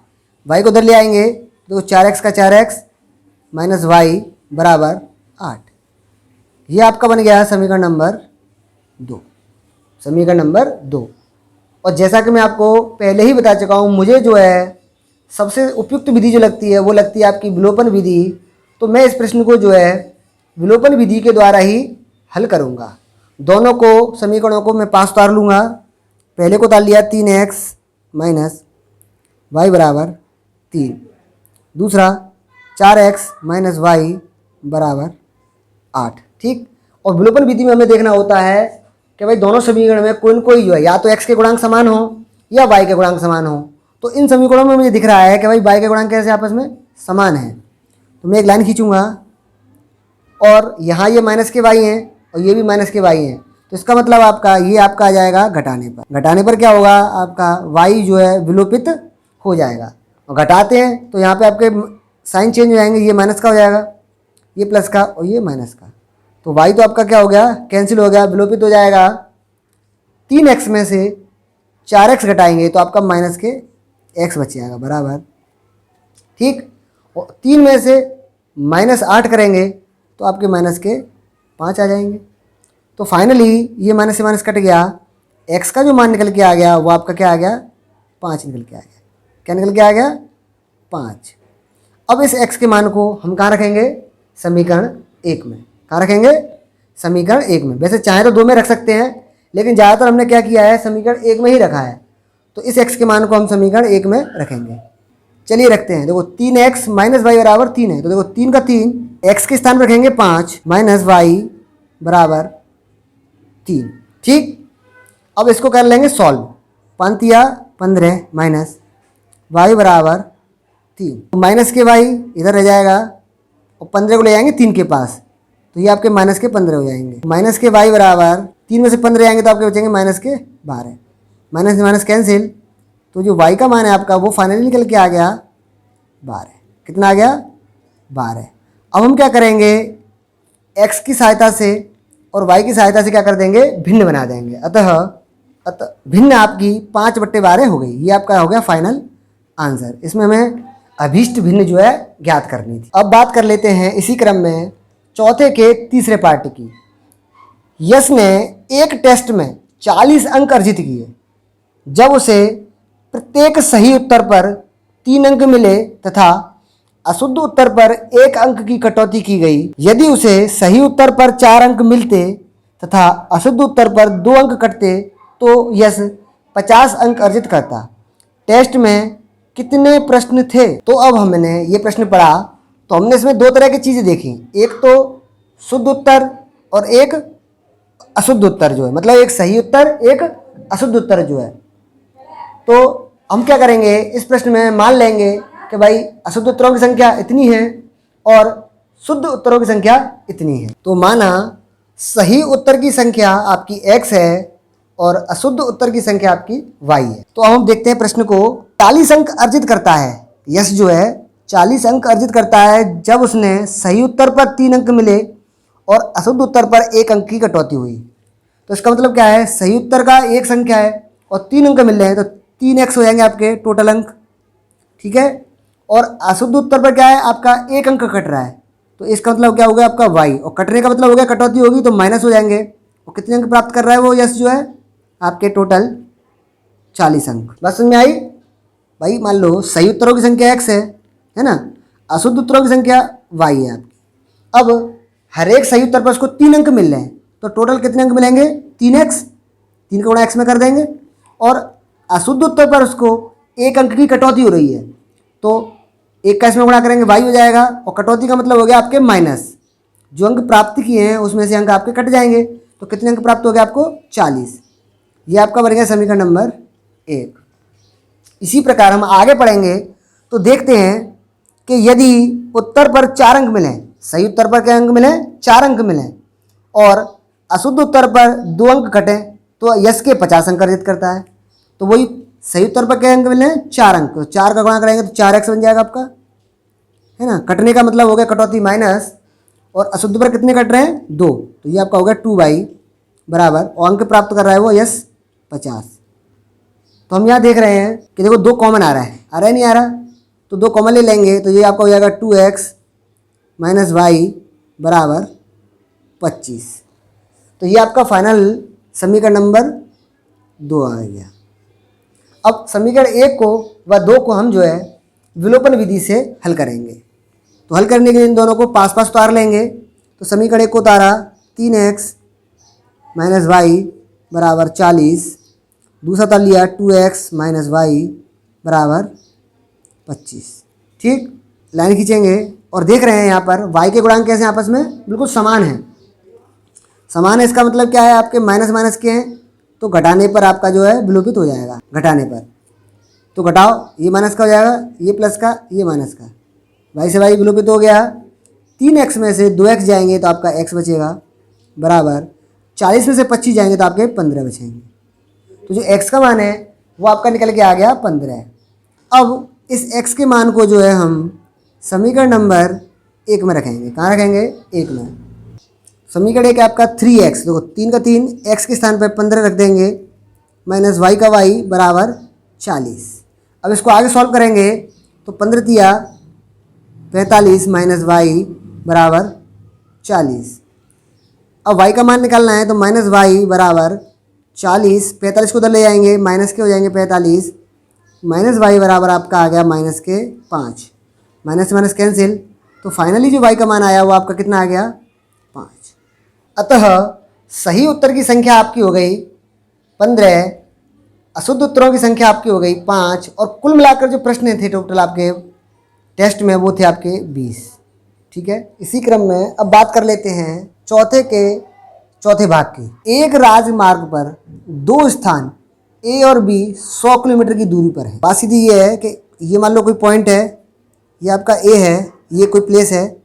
y को उधर ले आएंगे तो 4x का 4x माइनस y बराबर 8। ये आपका बन गया समीकरण नंबर 2। समीकरण नंबर 2। और जैसा कि मैं आपको पहले ही बता चुका हूँ, मुझे जो है सबसे उपयुक्त विधि जो लगती है वो लगती है आपकी विलोपन विधि। तो मैं इस प्रश्न को जो है विलोपन विधि के द्वारा ही हल करूँगा। दोनों को समीकरणों को मैं पास उतार लूँगा। पहले को उतार लिया 3x माइनस y बराबर 3, दूसरा 4x माइनस y बराबर 8। ठीक, और विलोपन विधि में हमें देखना होता है कि भाई दोनों समीकरण में कोई न कोई जो है या तो x के गुणांक समान हो या y के गुणांक समान हो। तो इन समीकरणों में मुझे दिख रहा है कि भाई y के गुणांक कैसे आपस में समान है। तो मैं एक लाइन खींचूंगा और यहाँ ये माइनस के y हैं और ये भी माइनस के वाई हैं, तो इसका मतलब आपका ये आपका आ जाएगा घटाने पर। घटाने पर क्या होगा, आपका वाई जो है विलोपित हो जाएगा। और घटाते हैं तो यहाँ पे आपके साइन चेंज हो जाएंगे, ये माइनस का हो जाएगा, ये प्लस का और ये माइनस का। तो वाई तो आपका क्या हो गया, कैंसिल हो गया, विलोपित हो जाएगा। 3x में से 4x घटाएंगे तो आपका माइनस के x बच जाएगा बराबर, ठीक। और 3 में से -8 करेंगे तो आपके माइनस के 5 आ जाएंगे। तो फाइनली ये माइनस से माइनस कट गया, x का जो मान निकल के आ गया वो आपका क्या आ गया, 5 निकल के आ गया। क्या निकल के आ गया, 5। अब इस x के मान को हम कहाँ रखेंगे, समीकरण 1 में। कहाँ रखेंगे, समीकरण 1 में। वैसे चाहे तो 2 में रख सकते हैं, लेकिन ज़्यादातर हमने क्या किया है, समीकरण 1 में ही रखा है। तो इस x के मान को हम समीकरण 1 में रखेंगे। चलिए रखते हैं। देखो 3x माइनस वाई बराबर 3 है, तो देखो 3 का 3, x के स्थान पर रखेंगे 5 माइनस वाई बराबर 3, ठीक। अब इसको कर लेंगे सॉल्व। 5 या 15 माइनस वाई बराबर 3, तो माइनस के वाई इधर रह जाएगा और 15 को ले जाएंगे 3 के पास, तो ये आपके माइनस के 15 हो जाएंगे। माइनस के वाई बराबर 3 में से 15 आएंगे तो आपके बचेंगे माइनस के 12। माइनस से माइनस कैंसिल, तो जो y का मान है आपका वो फाइनली निकल के आ गया 12। कितना आ गया, 12। अब हम क्या करेंगे, x की सहायता से और y की सहायता से क्या कर देंगे, भिन्न बना देंगे। अतः भिन्न आपकी 5/12 हो गई। ये आपका हो गया फाइनल आंसर। इसमें हमें अभीष्ट भिन्न जो है ज्ञात करनी थी। अब बात कर लेते हैं इसी क्रम में चौथे के तीसरे पार्ट की। यश ने एक टेस्ट में 40 अंक अर्जित किए। जब उसे प्रत्येक सही उत्तर पर 3 अंक मिले तथा अशुद्ध उत्तर पर 1 अंक की कटौती की गई। यदि उसे सही उत्तर पर 4 अंक मिलते तथा अशुद्ध उत्तर पर 2 अंक कटते तो यश 50 अंक अर्जित करता। टेस्ट में कितने प्रश्न थे। तो अब हमने ये प्रश्न पढ़ा तो हमने इसमें 2 तरह की चीज़ें देखी, एक तो शुद्ध उत्तर और एक अशुद्ध उत्तर जो है, मतलब एक सही उत्तर एक अशुद्ध उत्तर जो है। तो हम क्या करेंगे, इस प्रश्न में मान लेंगे कि भाई अशुद्ध उत्तरों की संख्या इतनी है और शुद्ध उत्तरों की संख्या इतनी है। तो माना सही उत्तर की संख्या आपकी x है और अशुद्ध उत्तर की संख्या आपकी y है। तो अब हम देखते हैं प्रश्न को। 40 अंक अर्जित करता है, यश जो है 40 अंक अर्जित करता है जब उसने सही उत्तर पर 3 अंक मिले और अशुद्ध उत्तर पर 1 अंक की कटौती हुई। तो इसका मतलब क्या है, सही उत्तर का एक संख्या है और 3 अंक मिल रहे हैं तो 3x हो जाएंगे आपके टोटल अंक, ठीक है। और अशुद्ध उत्तर पर क्या है, आपका 1 अंक कट रहा है, तो इसका मतलब क्या हो गया आपका y, और कटने का मतलब हो गया कटौती होगी तो माइनस हो जाएंगे। और कितने अंक प्राप्त कर रहा है वो यश जो है, आपके टोटल 40 अंक। बस समझ में आई भाई। मान लो सही उत्तरों की संख्या x है ना, अशुद्ध उत्तरों की संख्या y है आपकी। अब हर एक सही उत्तर पर उसको 3 अंक मिल रहे हैं तो टोटल कितने अंक मिलेंगे, 3x, 3 का गुणा x में कर देंगे। और अशुद्ध उत्तर पर उसको 1 अंक की कटौती हो रही है तो 1 का इसमें गुणा करेंगे y हो जाएगा, और कटौती का मतलब हो गया आपके माइनस। जो अंक प्राप्त किए हैं उसमें से अंक आपके कट जाएंगे तो कितने अंक प्राप्त हो गए आपको, 40। ये आपका बन गया समीकरण नंबर 1। इसी प्रकार हम आगे पढ़ेंगे तो देखते हैं कि यदि उत्तर पर 4 अंक मिलें, सही उत्तर पर क्या अंक मिलें, 4 अंक मिलें, और अशुद्ध उत्तर पर 2 अंक कटें तो यश के 50 अंक अर्जित करता है। तो वही सही उत्तर पर क्या अंक मिले, 4 अंक, तो 4 का गुणा करेंगे तो 4x बन जाएगा आपका, है ना। कटने का मतलब हो गया कटौती माइनस, और अशुद्ध पर कितने कट रहे हैं, 2, तो ये आपका हो गया 2y बराबर, और अंक प्राप्त कर रहा है वो यश 50। तो हम यहाँ देख रहे हैं कि देखो 2 कॉमन आ रहा है नहीं आ रहा, तो 2 कॉमन ले लेंगे तो ये आपका हो जाएगा 2x माइनस वाई बराबर 25। तो ये आपका फाइनल समीकरण नंबर 2 आ गया। अब समीकरण 1 को व 2 को हम जो है विलोपन विधि से हल करेंगे। तो हल करने के लिए इन दोनों को पास पास उतार लेंगे। तो समीकरण 1 को उतारा 3x माइनस वाई बराबर 40, दूसरा उतार लिया 2x माइनस वाई बराबर 25, ठीक। लाइन खींचेंगे और देख रहे हैं यहाँ पर y के गुणांक कैसे आपस में बिल्कुल समान है। समान है इसका मतलब क्या है, आपके माइनस माइनस के हैं तो घटाने पर आपका जो है विलोपित हो जाएगा। घटाने पर तो घटाओ, ये माइनस का हो जाएगा, ये प्लस का, ये माइनस का, y से y विलोपित हो गया। 3x में से 2x जाएंगे तो आपका x बचेगा, बराबर 40 में से 25 जाएंगे तो आपके 15 बचेंगे। तो जो x का मान है वो आपका निकल के आ गया 15। अब इस x के मान को जो है हम समीकरण नंबर 1 में रखेंगे। कहाँ रखेंगे? 1 में। समीकरण 1 है आपका 3x, देखो 3 का 3, x के स्थान पर 15 रख देंगे, माइनस y का y बराबर 40। अब इसको आगे सॉल्व करेंगे तो 15 तिया 45 माइनस y बराबर 40। अब y का मान निकालना है तो माइनस y बराबर 40, 45 को उधर ले जाएंगे, माइनस के हो जाएंगे 45, माइनस y बराबर आपका आ गया माइनस के 5, माइनस से माइनस कैंसिल, तो फाइनली जो y का मान आया वो आपका कितना आ गया? 5। अतः सही उत्तर की संख्या आपकी हो गई 15, अशुद्ध उत्तरों की संख्या आपकी हो गई 5, और कुल मिलाकर जो प्रश्न थे टोटल आपके टेस्ट में वो थे आपके 20। ठीक है। इसी क्रम में अब बात कर लेते हैं चौथे भाग की। एक राजमार्ग पर दो स्थान ए और बी 100 किलोमीटर की दूरी पर है। बात सीधी ये है कि ये मान लो कोई पॉइंट है, ये आपका ए है, ये कोई प्लेस है,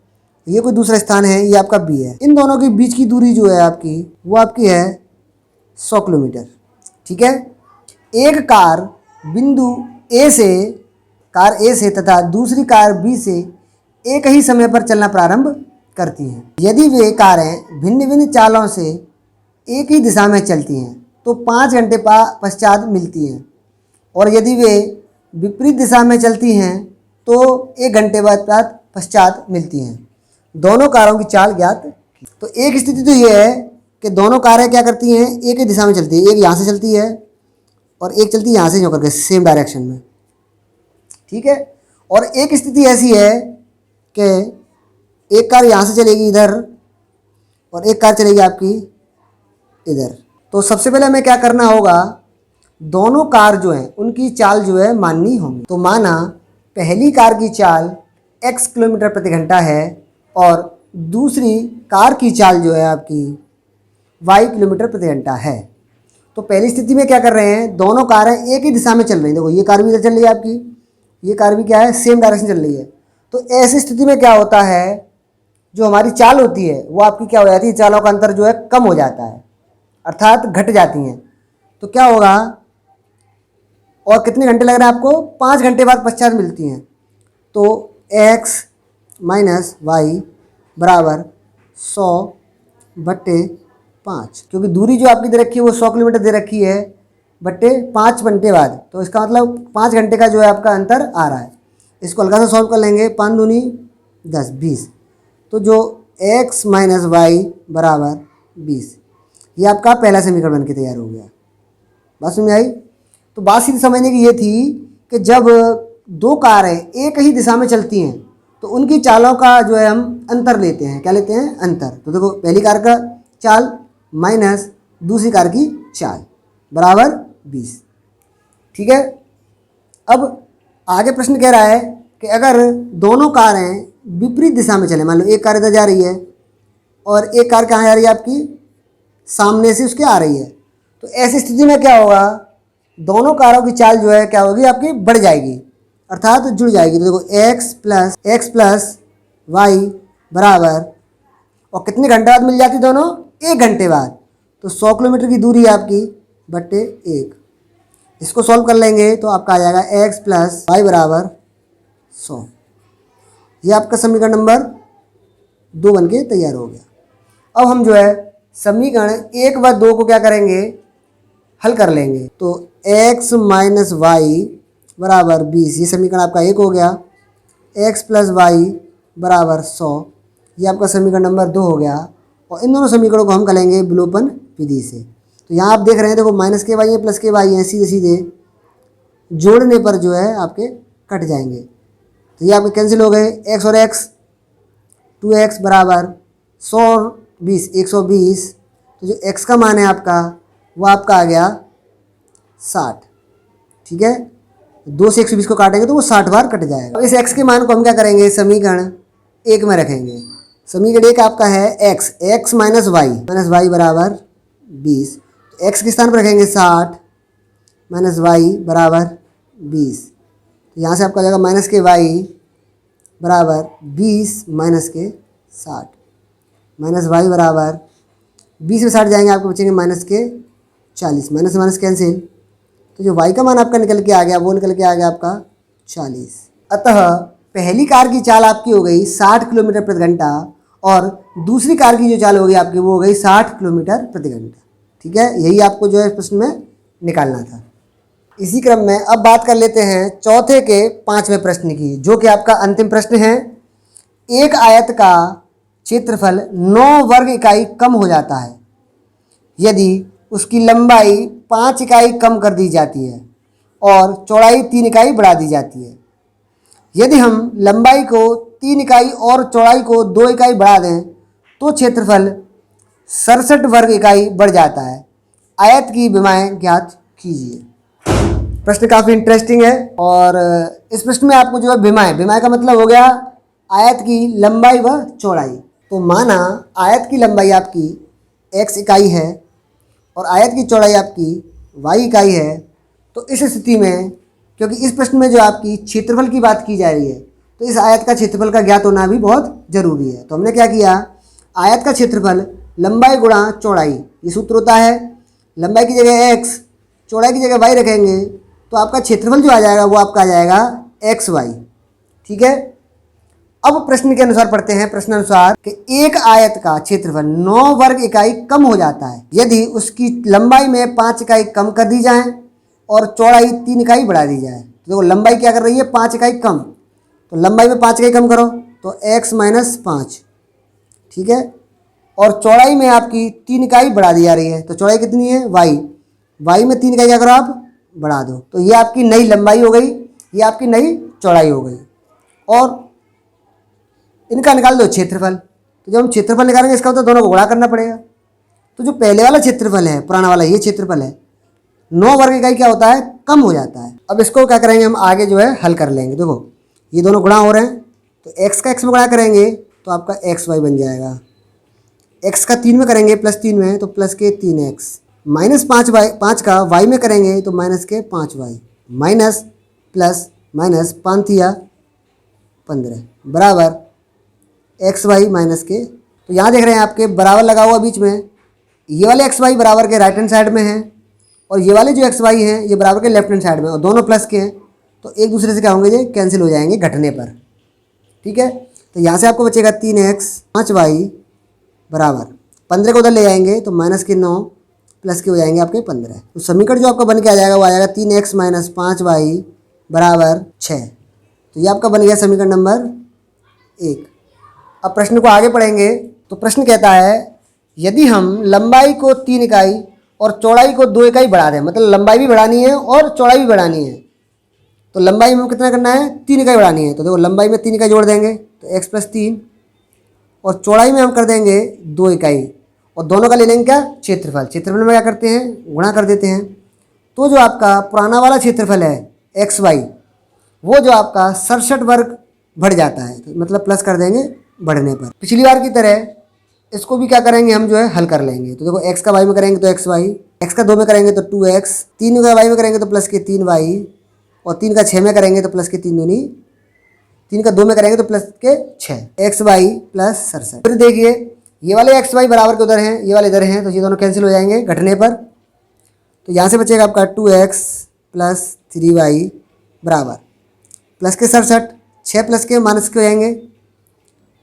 ये कोई दूसरा स्थान है, ये आपका बी है। इन दोनों के बीच की दूरी जो है आपकी वो आपकी है 100 किलोमीटर। ठीक है। एक कार बिंदु कार ए से तथा दूसरी कार बी से एक ही समय पर चलना प्रारंभ करती हैं। यदि वे कारें भिन्न भिन्न चालों से एक ही दिशा में चलती हैं तो 5 घंटे पश्चात मिलती हैं, और यदि वे विपरीत दिशा में चलती हैं तो 1 घंटे बाद पश्चात मिलती हैं। दोनों कारों की चाल ज्ञात। तो एक स्थिति तो ये है कि दोनों कारें क्या करती हैं? एक ही दिशा में चलती है। एक यहाँ से चलती है और एक चलती है यहाँ से होकर के सेम डायरेक्शन में। ठीक है। और एक स्थिति ऐसी है कि एक कार यहाँ से चलेगी इधर और एक कार चलेगी आपकी इधर। तो सबसे पहले हमें क्या करना होगा? दोनों कार जो हैं उनकी चाल जो है माननी होगी। तो माना पहली कार की चाल x किलोमीटर प्रति घंटा है और दूसरी कार की चाल जो है आपकी y किलोमीटर प्रति घंटा है। तो पहली स्थिति में क्या कर रहे हैं? दोनों कारें एक ही दिशा में चल रही हैं। देखो ये कार भी इधर चल रही है आपकी, ये कार भी क्या है? सेम डायरेक्शन चल रही है। तो ऐसी स्थिति में क्या होता है? जो हमारी चाल होती है वो आपकी क्या हो जाती है? चालों का अंतर जो है कम हो जाता है, अर्थात घट जाती हैं। तो क्या होगा? और कितने घंटे लग रहे हैं आपको? 5 घंटे बाद पश्चात मिलती हैं। तो x माइनस वाई बराबर 100/5, क्योंकि दूरी जो आपकी दे रखी है वो 100 किलोमीटर दे रखी है, बट्टे 5 घंटे बाद। तो इसका मतलब 5 घंटे का जो है आपका अंतर आ रहा है। इसको हल्का सा सॉल्व कर लेंगे। 5 दूनी 10, 20। तो जो x माइनस वाई बराबर 20, ये आपका पहला समीकरण बन के तैयार हो गया। बात समझ में आई? तो बात सीधी समझने की ये थी कि जब दो कारें एक ही दिशा में चलती हैं तो उनकी चालों का जो है हम अंतर लेते हैं। क्या लेते हैं? अंतर। तो देखो पहली कार का चाल माइनस दूसरी कार की चाल बराबर 20। ठीक है। अब आगे प्रश्न कह रहा है कि अगर दोनों कारें विपरीत दिशा में चले, मान लो एक कार इधर जा रही है और एक कार कहाँ जा रही है आपकी? सामने से उसके आ रही है। तो ऐसी स्थिति में क्या होगा? दोनों कारों की चाल जो है क्या होगी? आपकी बढ़ जाएगी, अर्थात जुड़ जाएगी। तो देखो x प्लस वाई बराबर, और कितने घंटे बाद मिल जाती दोनों? 1 घंटे बाद। तो 100 किलोमीटर की दूरी है आपकी बट्टे 1। इसको सॉल्व कर लेंगे तो आपका आ जाएगा x प्लस वाई बराबर 100। ये आपका समीकरण नंबर 2 बन के तैयार हो गया। अब हम जो है समीकरण 1 व 2 को क्या करेंगे? हल कर लेंगे। तो x माइनस वाई बराबर 20, ये समीकरण आपका 1 हो गया। x प्लस वाई बराबर 100, ये आपका समीकरण नंबर 2 हो गया। और इन दोनों समीकरणों को हम करेंगे विलोपन विधि से। तो यहाँ आप देख रहे हैं, देखो माइनस के वाई है प्लस के वाई है, सीधे सीधे जोड़ने पर जो है आपके कट जाएंगे। तो ये आपके कैंसिल हो गए। x और x, 2x बराबर 120, 120। तो जो x का मान है आपका वो आपका आ गया 60। ठीक है। 2 से 120 को काटेंगे तो वो 60 बार कट जाएगा। इस x के मान को हम क्या करेंगे? समीकरण 1 में रखेंगे। समीकरण 1 आपका है x माइनस वाई बराबर 20। तो x के स्थान पर रखेंगे 60 माइनस वाई बराबर 20। तो यहाँ से आपका जाएगा माइनस के वाई बराबर 20 माइनस के 60, माइनस वाई बराबर 20 में 60 जाएंगे आपको बचेंगे माइनस के 40, माइनस से माइनस कैंसिल, तो जो y का मान आपका निकल के आ गया वो निकल के आ गया आपका 40। अतः पहली कार की चाल आपकी हो गई 60 किलोमीटर प्रति घंटा और दूसरी कार की जो चाल होगी आपकी वो हो गई 60 किलोमीटर प्रति घंटा। ठीक है, यही आपको जो है प्रश्न में निकालना था। इसी क्रम में अब बात कर लेते हैं चौथे के 5वें प्रश्न की, जो कि आपका अंतिम प्रश्न है। एक आयत का क्षेत्रफल 9 वर्ग इकाई कम हो जाता है यदि उसकी लंबाई 5 इकाई कम कर दी जाती है और चौड़ाई 3 इकाई बढ़ा दी जाती है। यदि हम लंबाई को 3 इकाई और चौड़ाई को 2 इकाई बढ़ा दें तो क्षेत्रफल 67 वर्ग इकाई बढ़ जाता है। आयत की विमाएं ज्ञात कीजिए। प्रश्न काफ़ी इंटरेस्टिंग है और इस प्रश्न में आपको जो है विमाएं का मतलब हो गया आयत की लंबाई व चौड़ाई। तो माना आयत की लंबाई आपकी x इकाई है और आयत की चौड़ाई आपकी y इकाई है, तो इस स्थिति में क्योंकि इस प्रश्न में जो आपकी क्षेत्रफल की बात की जा रही है तो इस आयत का क्षेत्रफल का ज्ञात होना भी बहुत ज़रूरी है। तो हमने क्या किया, आयत का क्षेत्रफल लंबाई गुणा चौड़ाई, ये सूत्र होता है। लंबाई की जगह x, चौड़ाई की जगह y रखेंगे तो आपका क्षेत्रफल जो आ जाएगा वो आपका आ जाएगा xy। ठीक है, अब प्रश्न के अनुसार पढ़ते हैं। प्रश्न अनुसार कि एक आयत का क्षेत्रफल 9 वर्ग इकाई कम हो जाता है यदि उसकी लंबाई में 5 इकाई कम कर दी जाए और चौड़ाई 3 इकाई बढ़ा दी जाए। तो देखो लंबाई क्या कर रही है, 5 इकाई कम, तो लंबाई में 5 इकाई कम करो तो x माइनस 5। ठीक है, और चौड़ाई में आपकी 3 इकाई बढ़ा दी जा रही है, तो चौड़ाई कितनी है y में 3 इकाई क्या करो आप बढ़ा दो, तो ये आपकी नई लंबाई हो गई, ये आपकी नई चौड़ाई हो गई। और इनका निकाल दो क्षेत्रफल। तो जब हम क्षेत्रफल निकालेंगे इसका मतलब दोनों को गुणा करना पड़ेगा। तो जो पहले वाला क्षेत्रफल है, पुराना वाला ये क्षेत्रफल है, 9 वर्ग इकाई क्या होता है, कम हो जाता है। अब इसको क्या करेंगे हम आगे जो है हल कर लेंगे। देखो ये दोनों गुणा हो रहे हैं तो x का x में गुणा करेंगे तो आपका xy बन जाएगा। x का 3 में करेंगे प्लस 3 में तो प्लस के 3x, माइनस 5 का y में करेंगे तो माइनस के 5y, माइनस प्लस माइनस 5 या 15 बराबर xy माइनस के। तो यहाँ देख रहे हैं आपके बराबर लगा हुआ बीच में, ये वाले xy बराबर के राइट हैंड साइड में हैं और ये वाले जो xy हैं ये बराबर के लेफ्ट हैंड साइड में, और दोनों प्लस के हैं तो एक दूसरे से क्या होंगे, ये कैंसिल हो जाएंगे घटने पर। ठीक है, तो यहाँ से आपको बचेगा 3x 5y बराबर 15 को उधर ले जाएंगे तो माइनस के 9 प्लस के हो जाएंगे आपके 15। तो समीकरण जो आपका बन के आ जाएगा वो आ जाएगा 3x माइनस 5y बराबर 6। तो ये आपका बन गया समीकरण नंबर 1। अब प्रश्न को आगे पढ़ेंगे तो प्रश्न कहता है यदि हम लंबाई को 3 इकाई और चौड़ाई को 2 इकाई बढ़ा दें, मतलब लंबाई भी बढ़ानी है और चौड़ाई भी बढ़ानी है, तो लंबाई में कितना करना है, 3 इकाई बढ़ानी है। तो देखो लंबाई में 3 इकाई जोड़ देंगे तो x प्लस 3 और चौड़ाई में हम कर देंगे 2 इकाई और दोनों का ले लेंगे क्या, क्षेत्रफल। क्षेत्रफल में क्या करते हैं, गुणा कर देते हैं। तो जो आपका पुराना वाला क्षेत्रफल है xy वो जो आपका 67 वर्ग बढ़ जाता है, तो मतलब प्लस कर देंगे बढ़ने पर। पिछली बार की तरह इसको भी क्या करेंगे हम जो है हल कर लेंगे। तो देखो x का y में करेंगे तो xy, x का 2 में करेंगे तो 2x, 3 का y में करेंगे तो प्लस के 3y और 3 का 6 में करेंगे तो प्लस के 3 दूनी, 3 का 2 में करेंगे तो प्लस के 6, xy प्लस 67। फिर देखिए ये वाले xy बराबर के उधर हैं, ये वाले इधर हैं, तो ये दोनों कैंसिल हो जाएंगे घटने पर। तो यहाँ से बचेगा आपका 2x प्लस 3y बराबर प्लस के 67, 6 प्लस के माइनस के हो जाएंगे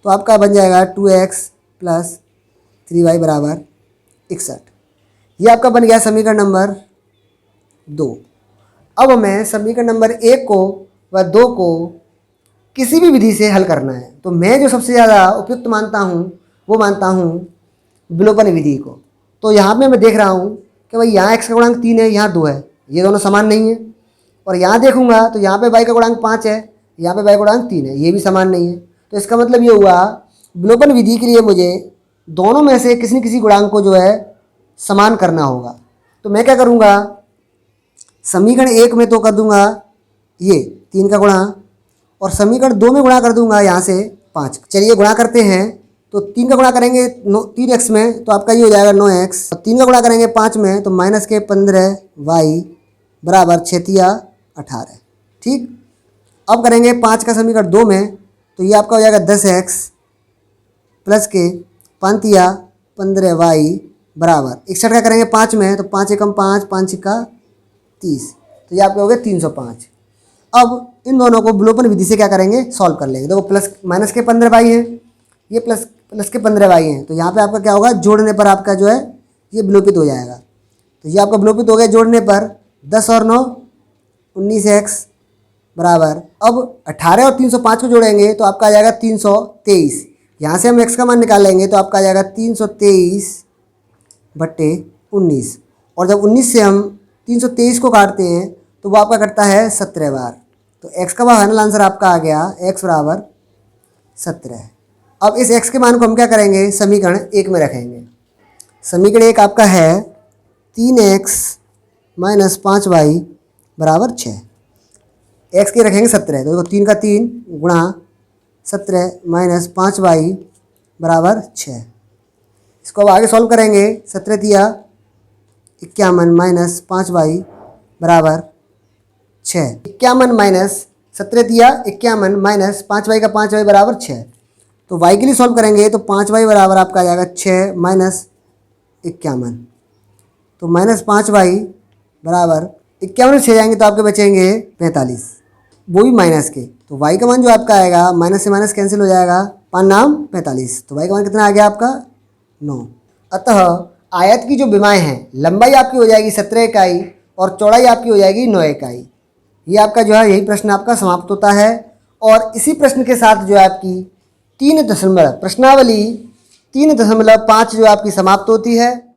तो आपका बन जाएगा 2x प्लस 3y बराबर 61। ये आपका बन गया समीकरण नंबर 2। अब हमें समीकरण नंबर 1 को व 2 को किसी भी विधि से हल करना है। तो मैं जो सबसे ज़्यादा उपयुक्त मानता हूँ वो मानता हूँ विलोपन विधि को। तो यहाँ पे मैं देख रहा हूँ कि भाई यहाँ x का गुणांक 3 है, यहाँ 2 है, ये दोनों समान नहीं है। और यहाँ देखूँगा तो यहाँ पे y का गुणांक 5 है, यहाँ पे y का गुणांक 3 है, ये भी समान नहीं है। तो इसका मतलब ये हुआ विलोपन विधि के लिए मुझे दोनों में से किसी न किसी गुणांक को जो है समान करना होगा। तो मैं क्या करूँगा, समीकरण 1 में तो कर दूंगा ये 3 का गुणा और समीकरण 2 में गुणा कर दूंगा यहाँ से 5। चलिए गुणा करते हैं। तो 3 का गुणा करेंगे 3x में तो आपका ये हो जाएगा 9x, और 3 का गुणा करेंगे 5 में तो माइनस के 15y बराबर 6 तिया 18। ठीक, अब करेंगे 5 का समीकरण 2 में तो ये आपका हो जाएगा 10x प्लस के 5 तिया 15y बराबर 61 का करेंगे 5 में, तो 5 एकम 5, 5 छिक्का 30, तो ये आपके हो गए 305। अब इन दोनों को विलोपन विधि से क्या करेंगे, सॉल्व कर लेंगे। देखो प्लस माइनस के 15y हैं, ये प्लस प्लस के 15y हैं, तो यहाँ पे आपका क्या होगा, जोड़ने पर आपका जो है ये विलोपित हो जाएगा। तो ये आपका विलोपित हो गया जोड़ने पर, 10 और 9 19x बराबर, अब 18 और 305 को जोड़ेंगे तो आपका आ जाएगा 323। यहाँ से हम x का मान निकाल लेंगे तो आपका आ जाएगा 323/19, और जब 19 से हम 323 को काटते हैं तो वो आपका कटता है 17 बार। तो x का फाइनल आंसर आपका आ गया x बराबर 17। अब इस x के मान को हम क्या करेंगे, समीकरण 1 में रखेंगे। समीकरण 1 आपका है 3x माइनस 5y बराबर 6। x के रखेंगे 17, तो देखो 3 का 3 गुणा 17 माइनस 5y बराबर 6। इसको अब आगे सॉल्व करेंगे। 17 दिया 51 माइनस 5y बराबर 6। 51 माइनस 17 दिया 51 माइनस 5y का 5y बराबर 6। तो y के लिए सॉल्व करेंगे तो 5y बराबर आपका आ जाएगा 6 माइनस 51, तो माइनस 5y बराबर 51 में 6 जाएंगे तो आपके बचेंगे 45, वो भी माइनस के। तो y का मान जो आपका आएगा, माइनस से माइनस कैंसिल हो जाएगा, 5 नाम 45, तो y का मान कितना आ गया आपका 9। अतः आयत की जो विमाएँ हैं, लंबाई आपकी हो जाएगी 17 इकाई और चौड़ाई आपकी हो जाएगी 9 इकाई। ये आपका जो है यही प्रश्न आपका समाप्त होता है। और इसी प्रश्न के साथ जो है आपकी 3 दशमलव प्रश्नावली 3.5 जो आपकी समाप्त होती है।